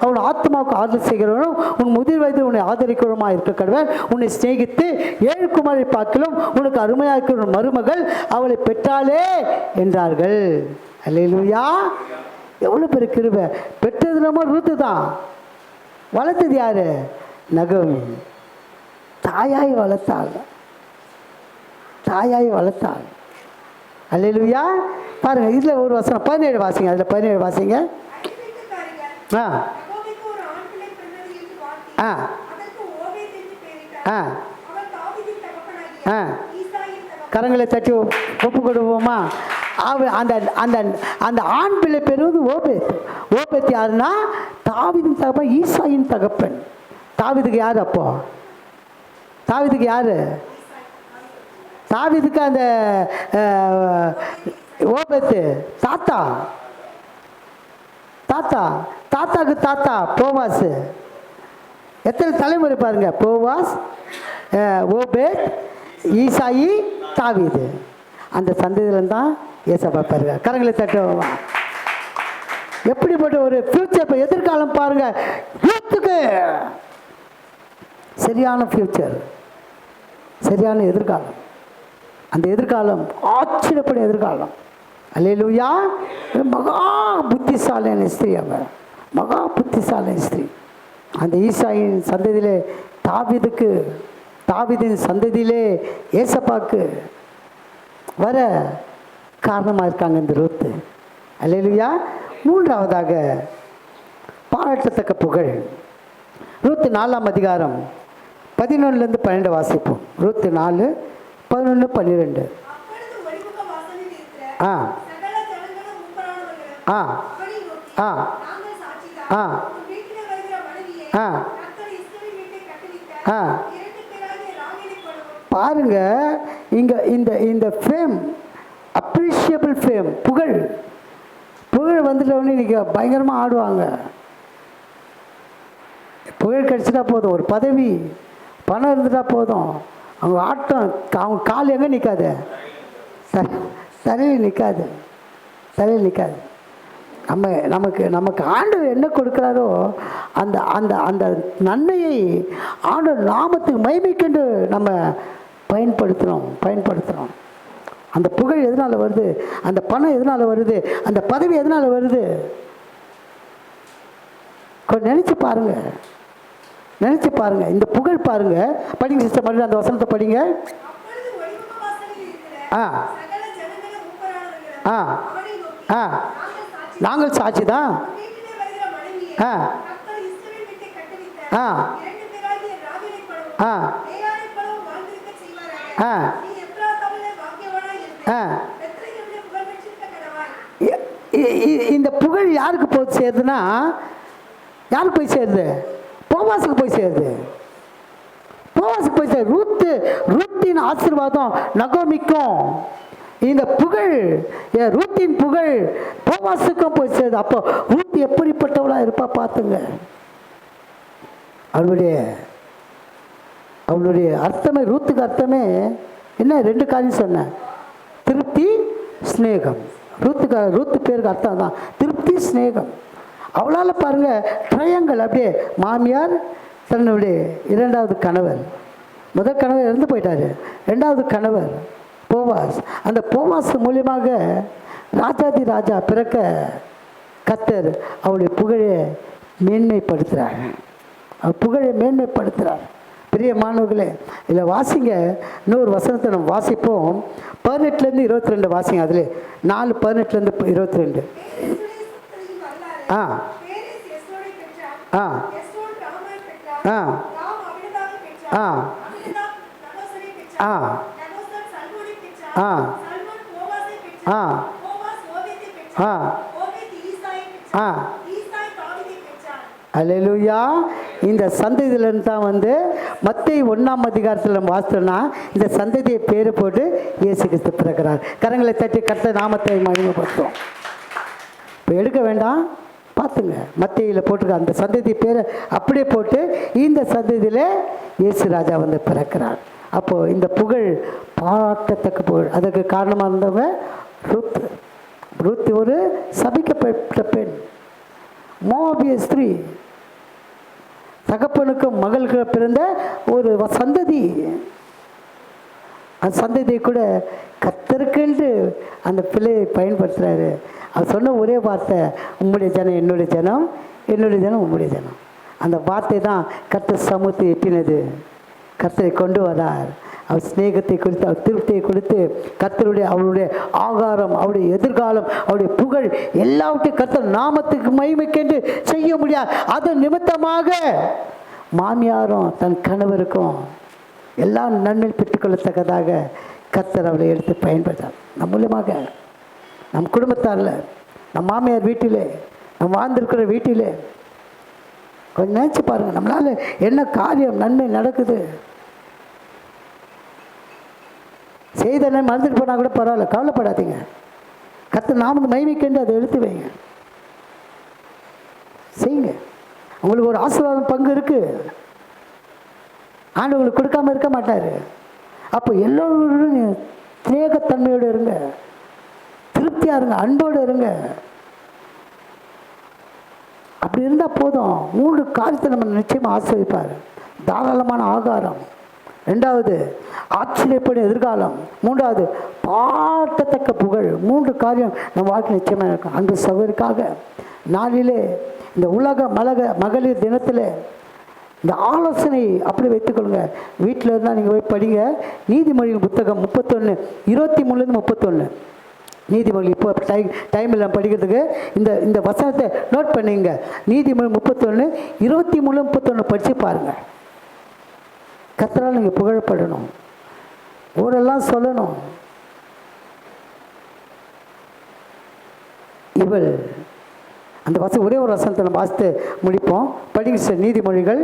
அவன் ஆத்மாவுக்கு ஆதரவு செய்கிறவனும் உன் முதிர் வயதில் உன்னை ஆதரிக்கிறவனுமாக இருக்க கடவன். உன்னை சிநேகித்து 7 குமாரை பார்க்கலும் உனக்கு அருமையாக இருக்கிற மருமகள் அவளை பெற்றாலே என்றார்கள். அல்லேலூயா. எவ்வளோ பெரிய கிருபை. பெற்றது நம்ம ரூத்து தான். வளர்த்தது யாரு? நகோமி. தாயாய் வளர்த்தாள். அல்லேலூயா. பாருங்க, இதில் ஒரு வசனம் 17 வாசிங்க. அதில் 17 வாசிங்க. ஆ ஆ ஆ ஆ கரங்களை தட்டி ஒப்பு கொடுப்போமா? அந்த அந்த அந்த ஆண் பிள்ளை பெறுவது ஓபேத். ஓபேத் யாருன்னா தாவீதின் தகப்பன், ஈசாயின் தகப்பன். தாவீதுக்கு யார்? அப்போ தாவீதுக்கு யார்? தாவீதுக்கு அந்த ஓபேத்து தாத்தாக்கு தாத்தா போவாஸ். எத்தனை தலைமுறை பாருங்க. போவாஸ், ஓபேத், ஈசாயி, தாவீது. அந்த சந்ததியில தான் ஏசப்பா பாருங்க. கரங்களை தட்டுவோமா? எப்படிப்பட்ட ஒரு ஃபியூச்சர். இப்போ எதிர்காலம் பாருங்க. யூத்துக்கு சரியான ஃபியூச்சர், சரியான எதிர்காலம். அந்த எதிர்காலம் ஆச்சரியப்படும் எதிர்காலம். அல்லேலூயா. மகா புத்திசாலியான ஸ்திரீ. அவங்க மகா புத்திசாலியான ஸ்திரீ. அந்த ஈசாயின் சந்ததியிலே தாவீதின் சந்ததியிலே ஏசப்பாக்கு வர காரணமாக இருக்காங்க இந்த ரூத்து. அல்லேலூயா. மூன்றாவதாக பாராட்டத்தக்க புகழ். ரூத்து 4ஆம் அதிகாரம் 11-12 வாசிப்போம். ரூத்து 4, 11, 12. ஆ ஆ ஆ ஆ ஆ ஆ பாருங்க, இங்க இந்த இந்த ஃபேம், அப்ரிஷியபிள் ஃபேம், புகழ் வந்துட்டவொடனே இன்னைக்கு பயங்கரமாக ஆடுவாங்க. புகழ் கிடைச்சிட்டா போதும், ஒரு பதவி, பணம் இருந்துட்டா போதும், அவங்க ஆட்டம், அவங்க கால் எங்கே நிற்காது? தலையில் நிற்காது. நமக்கு ஆண்டவர் என்ன கொடுக்குறாரோ அந்த அந்த அந்த நன்மையை ஆண்டவர் நாமத்துக்கு மகிமைக்கென்று நம்ம பயன்படுத்துகிறோம். அந்த புகழ் எதனால் வருது? அந்த பணம் எதனால் வருது? அந்த பதவி எதனால் வருது? கொஞ்சம் நினச்சி பாருங்க. இந்த புகழ் பாருங்க. படிங்க சிஸ்டர், அந்த வசனத்தை படிங்க. ஆ ஆ ஆ நாங்கள் சாட்சி தான். ஆ ஆ ஆ ஆ ஆ இந்த புகழ் யாருக்கு போய் சேருதுன்னா, யாருக்கு போய் சேருது? போவாசுக்கு போய் சேருது. போவாசுக்கு போய் சேருது. ரூத்தின் ஆசீர்வாதம் நகோமிக்கும், இந்த புகழ் ரூத்தின் புகழ் போவாசுக்கும் போய் சேருது. அப்போ ரூத் எப்படிப்பட்டவளா இருப்பா பார்த்துங்க. அவளுடைய அர்த்தமே, ரூத்துக்கு அர்த்தமே என்ன? 2 காரியம் சொன்னேன். திருப்தி, ஸ்நேகம். ரூத்து பேருக்கு அர்த்தம் தான் திருப்தி, ஸ்நேகம். அவளால் பாருங்க ட்ரையாங்கல். அப்படியே மாமியார், தன்னுடைய 2வது கணவர், முதல் கணவர் இறந்து போயிட்டாரு, 2வது கணவர் போவாஸ். அந்த போவாஸ் மூலியமாக ராஜாதி ராஜா பிறக்க கர்த்தர் அவளுடைய புகழை மேன்மைப்படுத்துகிறார். அவர் புகழை மேன்மைப்படுத்துகிறார். பெரிய மாணவர்களே, இதில் வாசிங்க. இன்னொரு வசனத்தை நம்ம வாசிப்போம். 18லேருந்து 22 வாசிங்க. அதில் 4, 18லேருந்து 22. ஆ ஆ ஆ ஆ ஆ ஆ ஆ ஆ ஆ அல்லேலூயா. இந்த சந்ததியிலேருந்து தான் வந்து மத்தேயு 1ஆம் அதிகாரத்தில் நம்ம வாசித்தோம்னா இந்த சந்ததியை பேர் போட்டு இயேசு கிறிஸ்து பிறக்கிறார். கரங்களை தட்டி கர்த்தர் நாமத்தை மகிமைப்படுத்தும். இப்போ எடுக்க வேண்டாம், பார்த்துங்க. மத்தேயுல போட்டுக்க அந்த சந்ததி பேரை அப்படியே போட்டு இந்த சந்ததியில் இயேசு ராஜா வந்து பிறக்கிறார். அப்போது இந்த புகழ் பாராட்டத்தக்க புகழ். அதுக்கு காரணமாக இருந்தவங்க ரூத் ஒரு சபிக்கப்பட்ட பெண், மோவாபிய ஸ்திரீ, தகப்பனுக்கும் மகளுக்கு பிறந்த ஒரு சந்ததி. அந்த சந்ததியை கூட கர்த்தருக்கென்று அந்த பிள்ளையை பயன்படுத்துகிறாரு. அவர் சொன்ன ஒரே வார்த்தை, உம்முடைய ஜனம் என்னுடைய ஜனம், என்னுடைய ஜனம் உம்முடைய ஜனம். அந்த வார்த்தை தான் கர்த்தர் சமூகத்தை எட்டினது. கர்த்தரை கொண்டு வரார். அவர் ஸ்நேகத்தை கொடுத்து, அவர் திருப்தியை கொடுத்து, கர்த்தருடைய அவருடைய ஆகாரம், அவருடைய எதிர்காலம், அவருடைய புகழ் எல்லாவற்றையும் கர்த்தர் நாமத்துக்கு மகிமைக்கென்று செய்ய முடியாது. அது நிமித்தமாக மாமியாரும் தன் கணவருக்கும் எல்லாம் நன்மை பெற்றுக்கொள்ளத்தக்கதாக கர்த்தர் அவளை எடுத்து பயன்படுத்தார். நம் மூலமாக நம் குடும்பத்தாரில், நம் மாமியார் வீட்டிலே, நம் வாழ்ந்திருக்கிற வீட்டிலே கொஞ்சம் நினச்சி பாருங்கள். நம்மளால் என்ன காரியம் நன்மை நடக்குது. செய்தனை மறந்துட்டு போனால் கூட பரவாயில்ல, கவலைப்படாதீங்க. கர்த்தர் நாமத்தை மகிமைக்கென்று அதை எடுத்து வைங்க, செய்யுங்க. உங்களுக்கு ஒரு ஆசீர்வாதம் பங்கு இருக்குது. ஆண்டவங்களுக்கு கொடுக்காம இருக்க மாட்டார். அப்போ எல்லோரும் ஸ்நேகத்தன்மையோடு இருங்க, திருப்தியாக இருங்க, அன்போடு இருங்க. அப்படி இருந்தால் போதும். 3 காரியத்தை நம்ம நிச்சயமாக ஆசிர்வதிப்பார். தாராளமான ஆகாரம், 2வது ஆச்சரியப்படும் எதிர்காலம், 3வது பாட்டத்தக்க புகழ். 3 காரியம் நம்ம வாழ்க்கை நிச்சயமாக இருக்கும். அந்த சகோதரிக்காக நாளிலே இந்த உலக மகளிர் தினத்தில் இந்த ஆலோசனை அப்படி வைத்துக்கொள்ளுங்க. வீட்டில் இருந்தால் நீங்கள் போய் படிங்க. நீதிமொழிகள் புத்தகம் 31, 23லேருந்து 31. நீதிமொழி இப்போ டைம் இல்லை படிக்கிறதுக்கு. இந்த வசனத்தை நோட் பண்ணிங்க. நீதிமொழி 31, 23, 31 படித்து பாருங்கள். கர்த்தரால் நீங்கள் புகழப்படணும், ஊரெல்லாம் சொல்லணும். இவள் அந்த ஒரே ஒரு வசனத்தை நம்ம வாசித்து முடிப்போம். படிங்க சார். நீதிமொழிகள்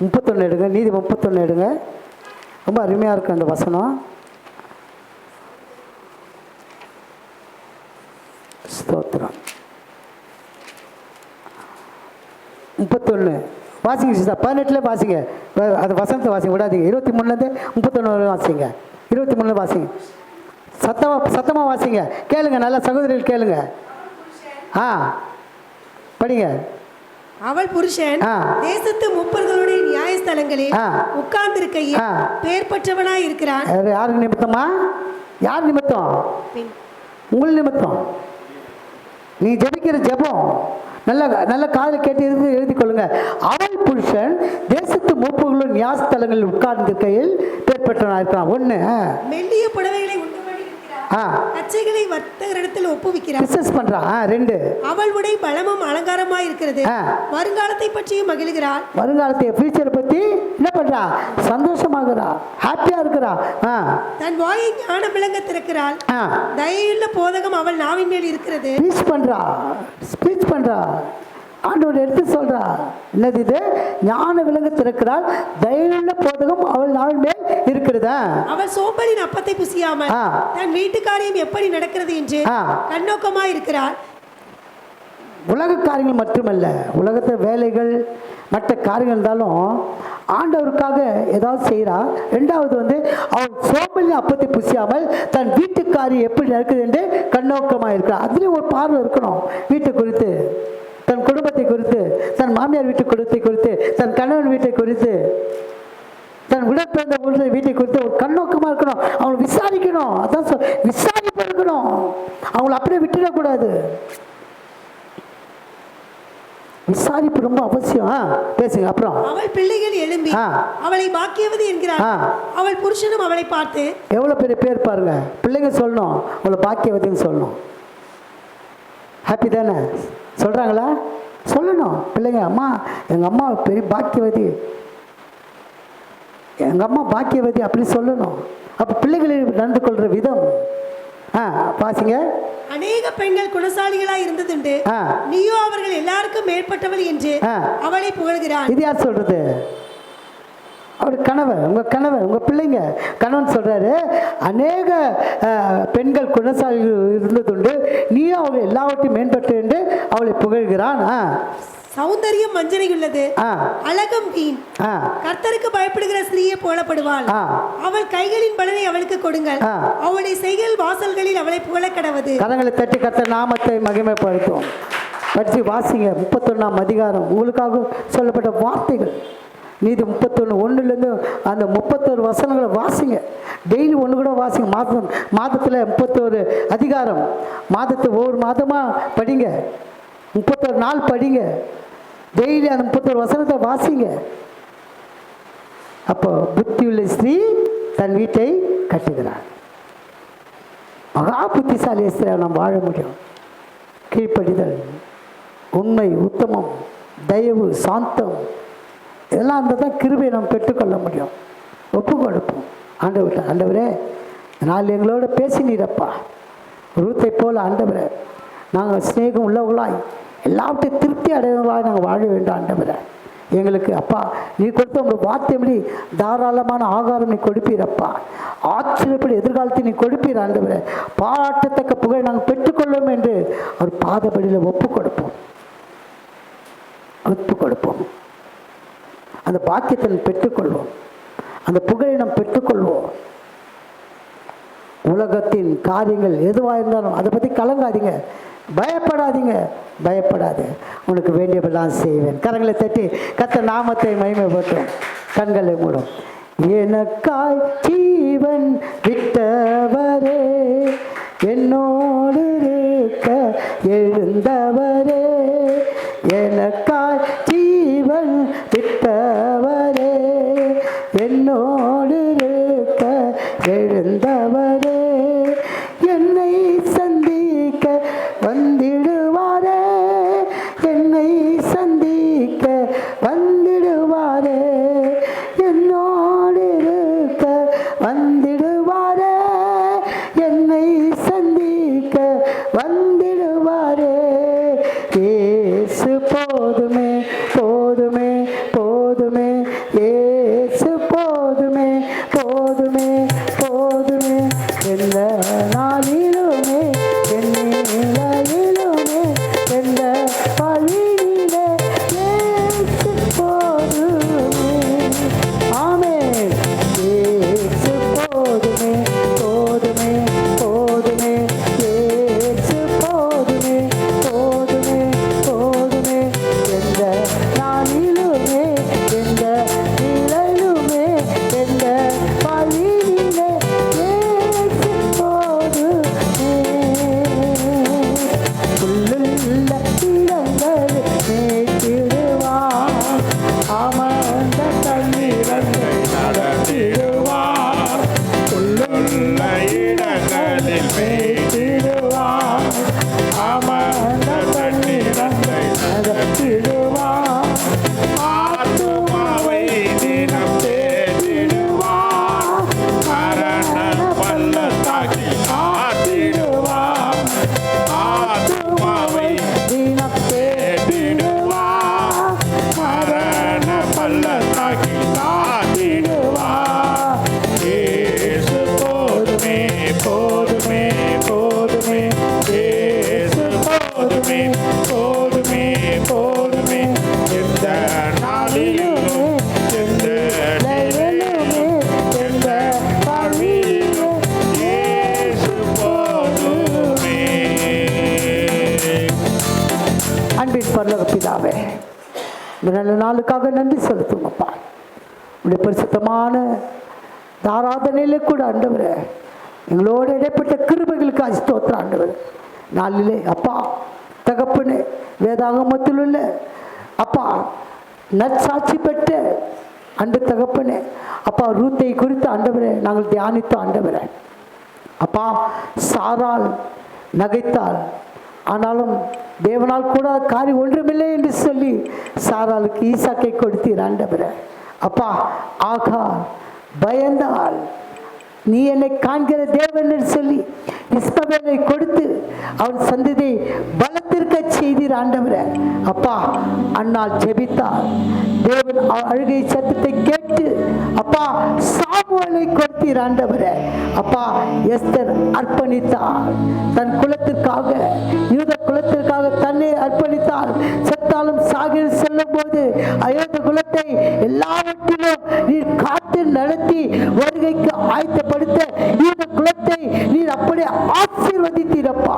31 எடுங்க. நீதி 31 எடுங்க. ரொம்ப அருமையாக இருக்கும் அந்த வசனம். ஸ்தோத்திரம். 31 வாசிங்க சார். 18 வாசிங்க. அது வசனத்தை வாசிங்க, விடாதீங்க. 23லேருந்து 31 வாசிங்க. 23 வாசிங்க. சத்தமாக வாசிங்க. கேளுங்க, நல்ல சகோதரிகள் கேளுங்க. ஆ படிங்க. அவள் புருஷன் தேசத்து மூப்பர்களுடைய நியாயஸ்தலங்களில் உட்கார்ந்திருக்கையில் பேர் பெற்றவனாய் இருக்கிறான். யாருக்கு நிமித்தமா? யார் நிமித்தம்? உங்கள் நிமித்தம். நீ ஜெபிக்கிற ஜெபம் நல்ல காதில் கேட்டு எழுதி கொள்ளுங்க. அவள் புருஷன் தேசத்து மூப்புகளும் நியாயஸ்தலங்களில் உட்கார்ந்திருக்கையில் பேர் பெற்றவனாக இருக்கிறான். 1 மெல்லிய புடவைகளை உண்டபடி இருக்கிறார். கச்சைகளை வர்த்தகரிடத்தில் ஒப்புவிக்கிறார். பிசினஸ் பண்றான். 2 அவள் உடை பலமும் அலங்காரமாய் இருக்கிறது. வருங்காலத்தை பற்றியும் மகிழ்கிறாள். வருங்காலத்தை ஃபியூச்சரை பத்தி என்ன பண்றா? சந்தோஷமாகறா, ஹாப்பியா இருக்கிறா. தன் வாயை ஞானம் விளங்க திறக்கிறாள். தயையுள்ள போதகம் அவள் நாவின் மேல் இருக்கிறது. ஸ்பீச் பண்றா. ஆண்டவர் எடுத்து சொல்றா, என்னது இது? ஞான விளங்க திறக்கிறாள், தயையுள்ள போதகம் அவள் நாவின் மேல் இருக்கிறதா. அவள் சோம்பலின் அப்பத்தை புசியாமல் தன் வீட்டுக்காரியம் எப்படி நடக்கிறது என்று கண்ணோக்கமா இருக்கிறாள். உலக காரியங்கள் மட்டுமல்ல, உலகத்தை வேலைகள் மற்ற காரியங்கள் இருந்தாலும் ஆண்டவருக்காக ஏதாவது செய்கிறா. 2வது அவள் சோம்பலின் அப்பத்தை புசியாமல் தன் வீட்டுக்காரி எப்படி நடக்குது என்று கண்ணோக்கமாக இருக்கிறார். அதுலேயும் ஒரு பார்வை இருக்கணும். வீட்டை குறித்து, தன் குடும்பத்தை குறித்து, தன் மாமியார் வீட்டு குடும்பத்தை குறித்து, தன் கணவன் வீட்டை குறித்து, தன் உடற்பிறந்த வீட்டை குறித்து ஒரு கண்ணோக்கமாக இருக்கணும். அவங்களை விசாரிக்கணும். அதான் விசாரிப்பு இருக்கணும். அவங்கள அப்படியே விட்டுடக்கூடாது. விசாரிப்பு ரொம்ப அவசியம். பேசுங்க. அப்புறம் அவள் பிள்ளைகள் எழும்பி அவளை பாக்கியவதி என்கிறார். அவள் புருஷனும் அவளை பார்த்து, எவ்வளவு பெரிய பேர் பாருங்க. பிள்ளைங்க சொல்லணும் அவளை பாக்கியவதின்னு சொல்லணும். ஹாப்பி தானே சொல்றாங்களா? சொல்லணும் பிள்ளைங்க. அம்மா, எங்க அம்மா பெரிய பாக்கியவதி, எங்க அம்மா பாக்கியவதி அப்படி சொல்லணும். அப்ப பிள்ளைகளை நடந்து கொள்ற விதம். பாசிங்க. அநேக பெண்கள் குணசாலிகளாய் இருந்ததுண்டு, நீயோ அவர்கள் எல்லாருக்கும் மேற்பட்டவள் என்று அவளை புகழ்கிறான். இது யார் சொல்றது? அவர் கணவர், உங்க பிள்ளைங்க. கணவன் சொல்றாரு, அநேக பெண்கள் குணசாலிகள் இருந்ததுண்டு, நீயோ அவர்கள் எல்லாவற்றையும் மேம்பட்டு என்று அவளை புகழ்கிறான். சௌந்தரியம் வஞ்சனை உள்ளது, அழகும் வீண். கர்த்தருக்கு பயப்படுகிற ஸ்திரீயை போலப்படுவாள். அவள் கைகளின் பலனை அவளுக்கு கொடுங்கள், அவளுடைய செய்கள் வாசல்களில் அவளை புகழ கடவது. கரங்களை தட்டி கர்த்தர் நாமத்தை மகிமைப்படுத்தும். படிச்சு வாசிங்க. 31ஆம் அதிகாரம் உங்களுக்காக சொல்லப்பட்ட வார்த்தைகள். நீதி 31:1 அந்த 31 வசனங்களை வாசிங்க. டெய்லி ஒன்று கூட வாசிங்க. மாதத்தில் 31 அதிகாரம். மாதத்தை ஒவ்வொரு மாதமாக படிங்க. 31 நாள் படிங்க. டெய்லி அந்த 31 வசனத்தை வாசிங்க. அப்போ புத்தியுள்ள ஸ்திரீ தன் வீட்டை கட்டுகிறார். மகா புத்திசாலி ஸ்திரீ நாம் வாழ முடியும். கீழ்ப்படிதல், உண்மை, உத்தமம், தயவு, சாந்தம், இதெல்லாம் அந்த தான் கிருபையை நாம் பெற்றுக்கொள்ள முடியும். ஒப்பு கொடுப்போம் ஆண்டவர்கிட்ட. ஆண்டவரே, நாள் எங்களோட பேசினீரப்பா. ரூத்தை போல் ஆண்டவரே, நாங்கள் ஸ்நேகம் உள்ளவர்களாய் எல்லாவற்றையும் திருப்தி அடைவர்களாய் நாங்கள் வாழ வேண்டும். ஆண்டவரே, எங்களுக்கு அப்பா நீ கொடுத்த உங்கள் வார்த்தைப்படி தாராளமான ஆகாரம் நீ கொடுப்பீரப்பா. ஆச்சரியப்படி எதிர்காலத்தை நீ கொடுப்பீர். ஆண்டவரே, பாராட்டத்தக்க புகழை நாங்கள் பெற்றுக்கொள்வோம் என்று அவர் பாதப்படியில் ஒப்பு கொடுப்போம். அந்த பாக்கியத்தை பெற்றுக்கொள்வோம். அந்த புகழை நாம் பெற்றுக்கொள்வோம். உலகத்தின் காரியங்கள் எதுவாக இருந்தாலும் அதை பற்றி கலங்காதீங்க, பயப்படாது. உனக்கு வேண்டியவெல்லாம் செய்வேன். கரங்களை தட்டி கர்த்தர் நாமத்தை மகிமைப்படுத்தும். கண்களை மூடும். எனக்காய் ஜீவன் விட்டவரே, என்னோடு இருக்க எழுந்தவரே, எனக்காய் ஜீவன் விட்டவரே, என்னோடு இருக்க எழுந்தவரே, என்னை சந்திக்க வந்திடுவாரே, என்னை சந்திக்க வந்திடுவாரே, என்னோடு இருக்க வந்திடுவாரே, என்னை சந்திக்க வந்திடுவாரே. இயேசு போதுமே, போதுமே, போதுமே, இயேசு போதுமே, போதுமே, போதுமே, எந்த நாளிலுமே, என் நிலையிலுமே, எந்த வழியிலே இயேசு போதுமே. ஆமென். இயேசு போதுமே, போதுமே, போதுமே, இயேசு போதுமே, போதுமே, போதுமே, பரலோக பிதாவே, இந்த நல்ல நாளுக்காக நன்றி செலுத்துங்கப்பா. உடைய பரிசுத்தமான ஆராதனையிலே கூட ஆண்டவரே எங்களோட இடைப்பட்ட கிருபைகளுக்கு ஸ்தோத்திரம் ஆண்டவர். நாளிலே அப்பா தகப்பனே, வேதாகமத்தில் உள்ள அப்பா நற்சாட்சி பெற்ற அன்று தகப்பனே அப்பா ரூத்தை குறித்து ஆண்டவரே நாங்கள் தியானித்தோம் ஆண்டவரே. அப்பா சாராள் நகைத்தாள், ஆனாலும் தேவனால் கூட காரியம் ஒன்றுமில்லை என்று சொல்லி சாராளுக்கு ஈசாக்கை கொடுத்தீர் ஆண்டவரே. அப்பா ஆகார் பயந்தாள், நீ என்னை காண்கிற தேவன் என்று சொல்லி இஸ்மவேலை கொடுத்து அவன் சந்ததியை பலத்திற்க செய்தீர் ஆண்டவரே. அப்பா அன்னாள் ஜெபித்தாள், தேவன் அழுகை சத்தத்தை கேட்டு அப்பா சாமுவேலை கொடுத்தீர் ஆண்டவரே. அப்பா எஸ்தர் அர்ப்பணித்தாள், தன் குலத்திற்காக யூத குலத்திற்காக தன்னை அர்ப்பணித்தாள். செத்தாலும் சாகிற செல்லும் போது அயோத்த குலத்தை எல்லாவற்றிலும் நீர் காத்து நடத்தி வருகைக்கு ஆயத்தப்படுத்த யூத குலத்தை நீர் அப்படியே ஆசீர்வதித்தீரப்பா.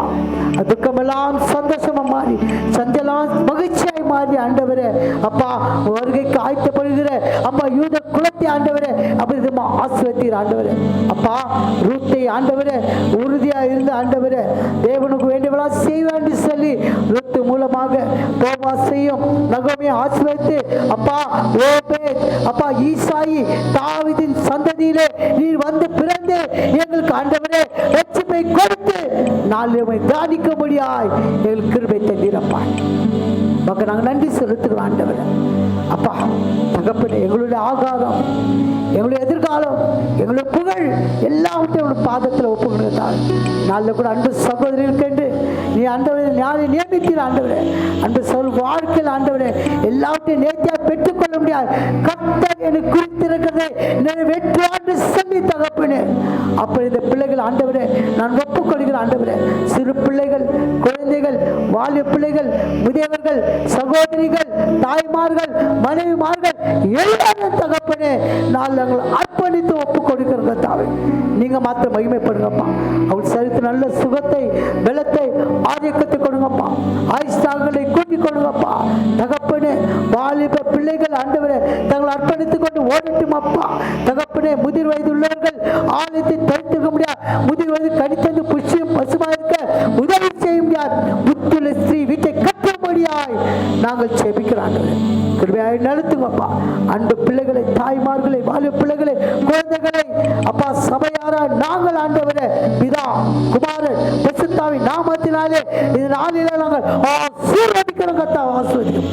துக்கமெல்லாம் சந்தோஷமா மாறி சஞ்சலாம் மகிழ்ச்சியாய் மாறி ஆண்டவரே அப்பா வருகைக்கு ஆயத்தப்படுகிற அப்பா யூத குலத்தை ஆண்டவரே அப்படிமா ஆசீர்வதித்தீர் ஆண்டவரே. அப்பா ரூத்தை ஆண்டவரே உறுதியா இருந்த ஆண்டவரே தேவனுக்கு வேண்டியவளா செய்வேன் என்று சொல்லி ரூத்து மூலமாக போவாசையும் நகோமியை ஆசீர்வதித்து அப்பா ஓபேத் அப்பா ஈசாயி தாவீதின் சந்ததியிலே நீர் வந்து பிறந்து எங்களுக்கு ஆண்டவரே ரட்சிப்பை கொடுத்து நாளை தியானிக்க முடியாய் எங்களுக்கு கிருபை தந்தீரப்பா. மக்கள் நாங்கள் நன்றி செலுத்துகிறோம் ஆண்டவரே. அப்பா தகப்பனே எங்களுடைய ஆகாரம், எங்களுடைய எதிர்காலம், எங்களுடைய புகழ் எல்லாவற்றையும் உங்களுடைய பாதத்தில் ஒப்புக்கொண்டால் நாளில் கூட அன்பு சகோதரிகளுக்கென்று நீ ஆண்டவரை ஞானை நியமித்தீர் ஆண்டவரே. அன்பு சொல் வாழ்க்கையில் ஆண்டவரே எல்லாவற்றையும் நேர்த்தியாக பெற்றுக்கொள்ள முடியாது. கர்த்தர் எனக்கு குறித்திருக்கிறதை வெற்றாண்டு சொல்லி தகப்பனே அப்படி இந்த பிள்ளைகள் ஆண்டவரே நான் ஒப்புக்கொள்கிறேன் ஆண்டவரே. சிறு பிள்ளைகள், குழந்தைகள், வாலிப பிள்ளைகள், முதியவர்கள், சகோதரிகள், தாய்மார்கள், மனைவிமார்கள் எல்லாரும் தகப்பனே நாங்கள் அர்ப்பணித்து ஒப்புக் கொடுக்கிறோங்க தாவே. நீங்க மாத்திரம் மகிமைப்படுங்கப்பா. அவள் சரித்து நல்ல சுகத்தை, பலத்தை, ஆதிக்கத்தை கொடுங்கப்பா. ஆயுஷ்களை கூட்டிக் கொடுங்கப்பா தகப்பனே. வாலிப பிள்ளைகள் ஆண்டவரே தங்களை அர்ப்பணித்துக் கொண்டு ஓடட்டும் அப்பா தகப்பனே. முதிர் வயது உள்ளவர்கள் ஆலயத்தை தடுத்துக்க முடியாது, முதிர் வயது கணித்தது புஷ்யம் பசுமா இருக்க உதவி செய்ய முடியாது. புத்துள்ள ஸ்ரீ வீட்டை கட்டும்படியாய் நாங்கள் செபிக்கிறாங்க. கிருபையாய் நடத்துங்கப்பா. அன்பு பிள்ளைகளை, தாய்மார்களை, வாலிப பிள்ளைகளை, குழந்தைகளை அப்பா சபையாரா நாங்கள் ஆண்டவரே பிதா குமாரன் பரிசுத்தாவின் நாமத்தினாலே இந்த நாளிலே நாங்கள் ஆசீர்வதிக்கிறோம். கர்த்தா ஆசீர்வதிக்கும்.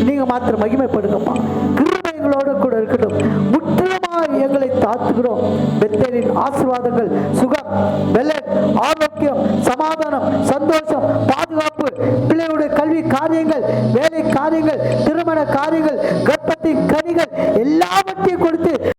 நீங்க மாத்திரம் மகிமைப்படுங்கப்பா. கிருபை எங்களோடு கூட இருக்கட்டும். முற்றிலுமாய் எங்களை தாத்துகிறோம். பெத்தேலின் ஆசீர்வாதங்கள், சுகம், பலன், ஆரோக்கியம், சமாதானம், சந்தோஷம், பாதுகாப்பு, பிள்ளைகளுடைய கல்வி காரியங்கள், வேலை காரியங்கள், திருமண காரியங்கள், கர்ப்பத்தின் கனிகள் எல்லாவற்றையும் கொடுத்து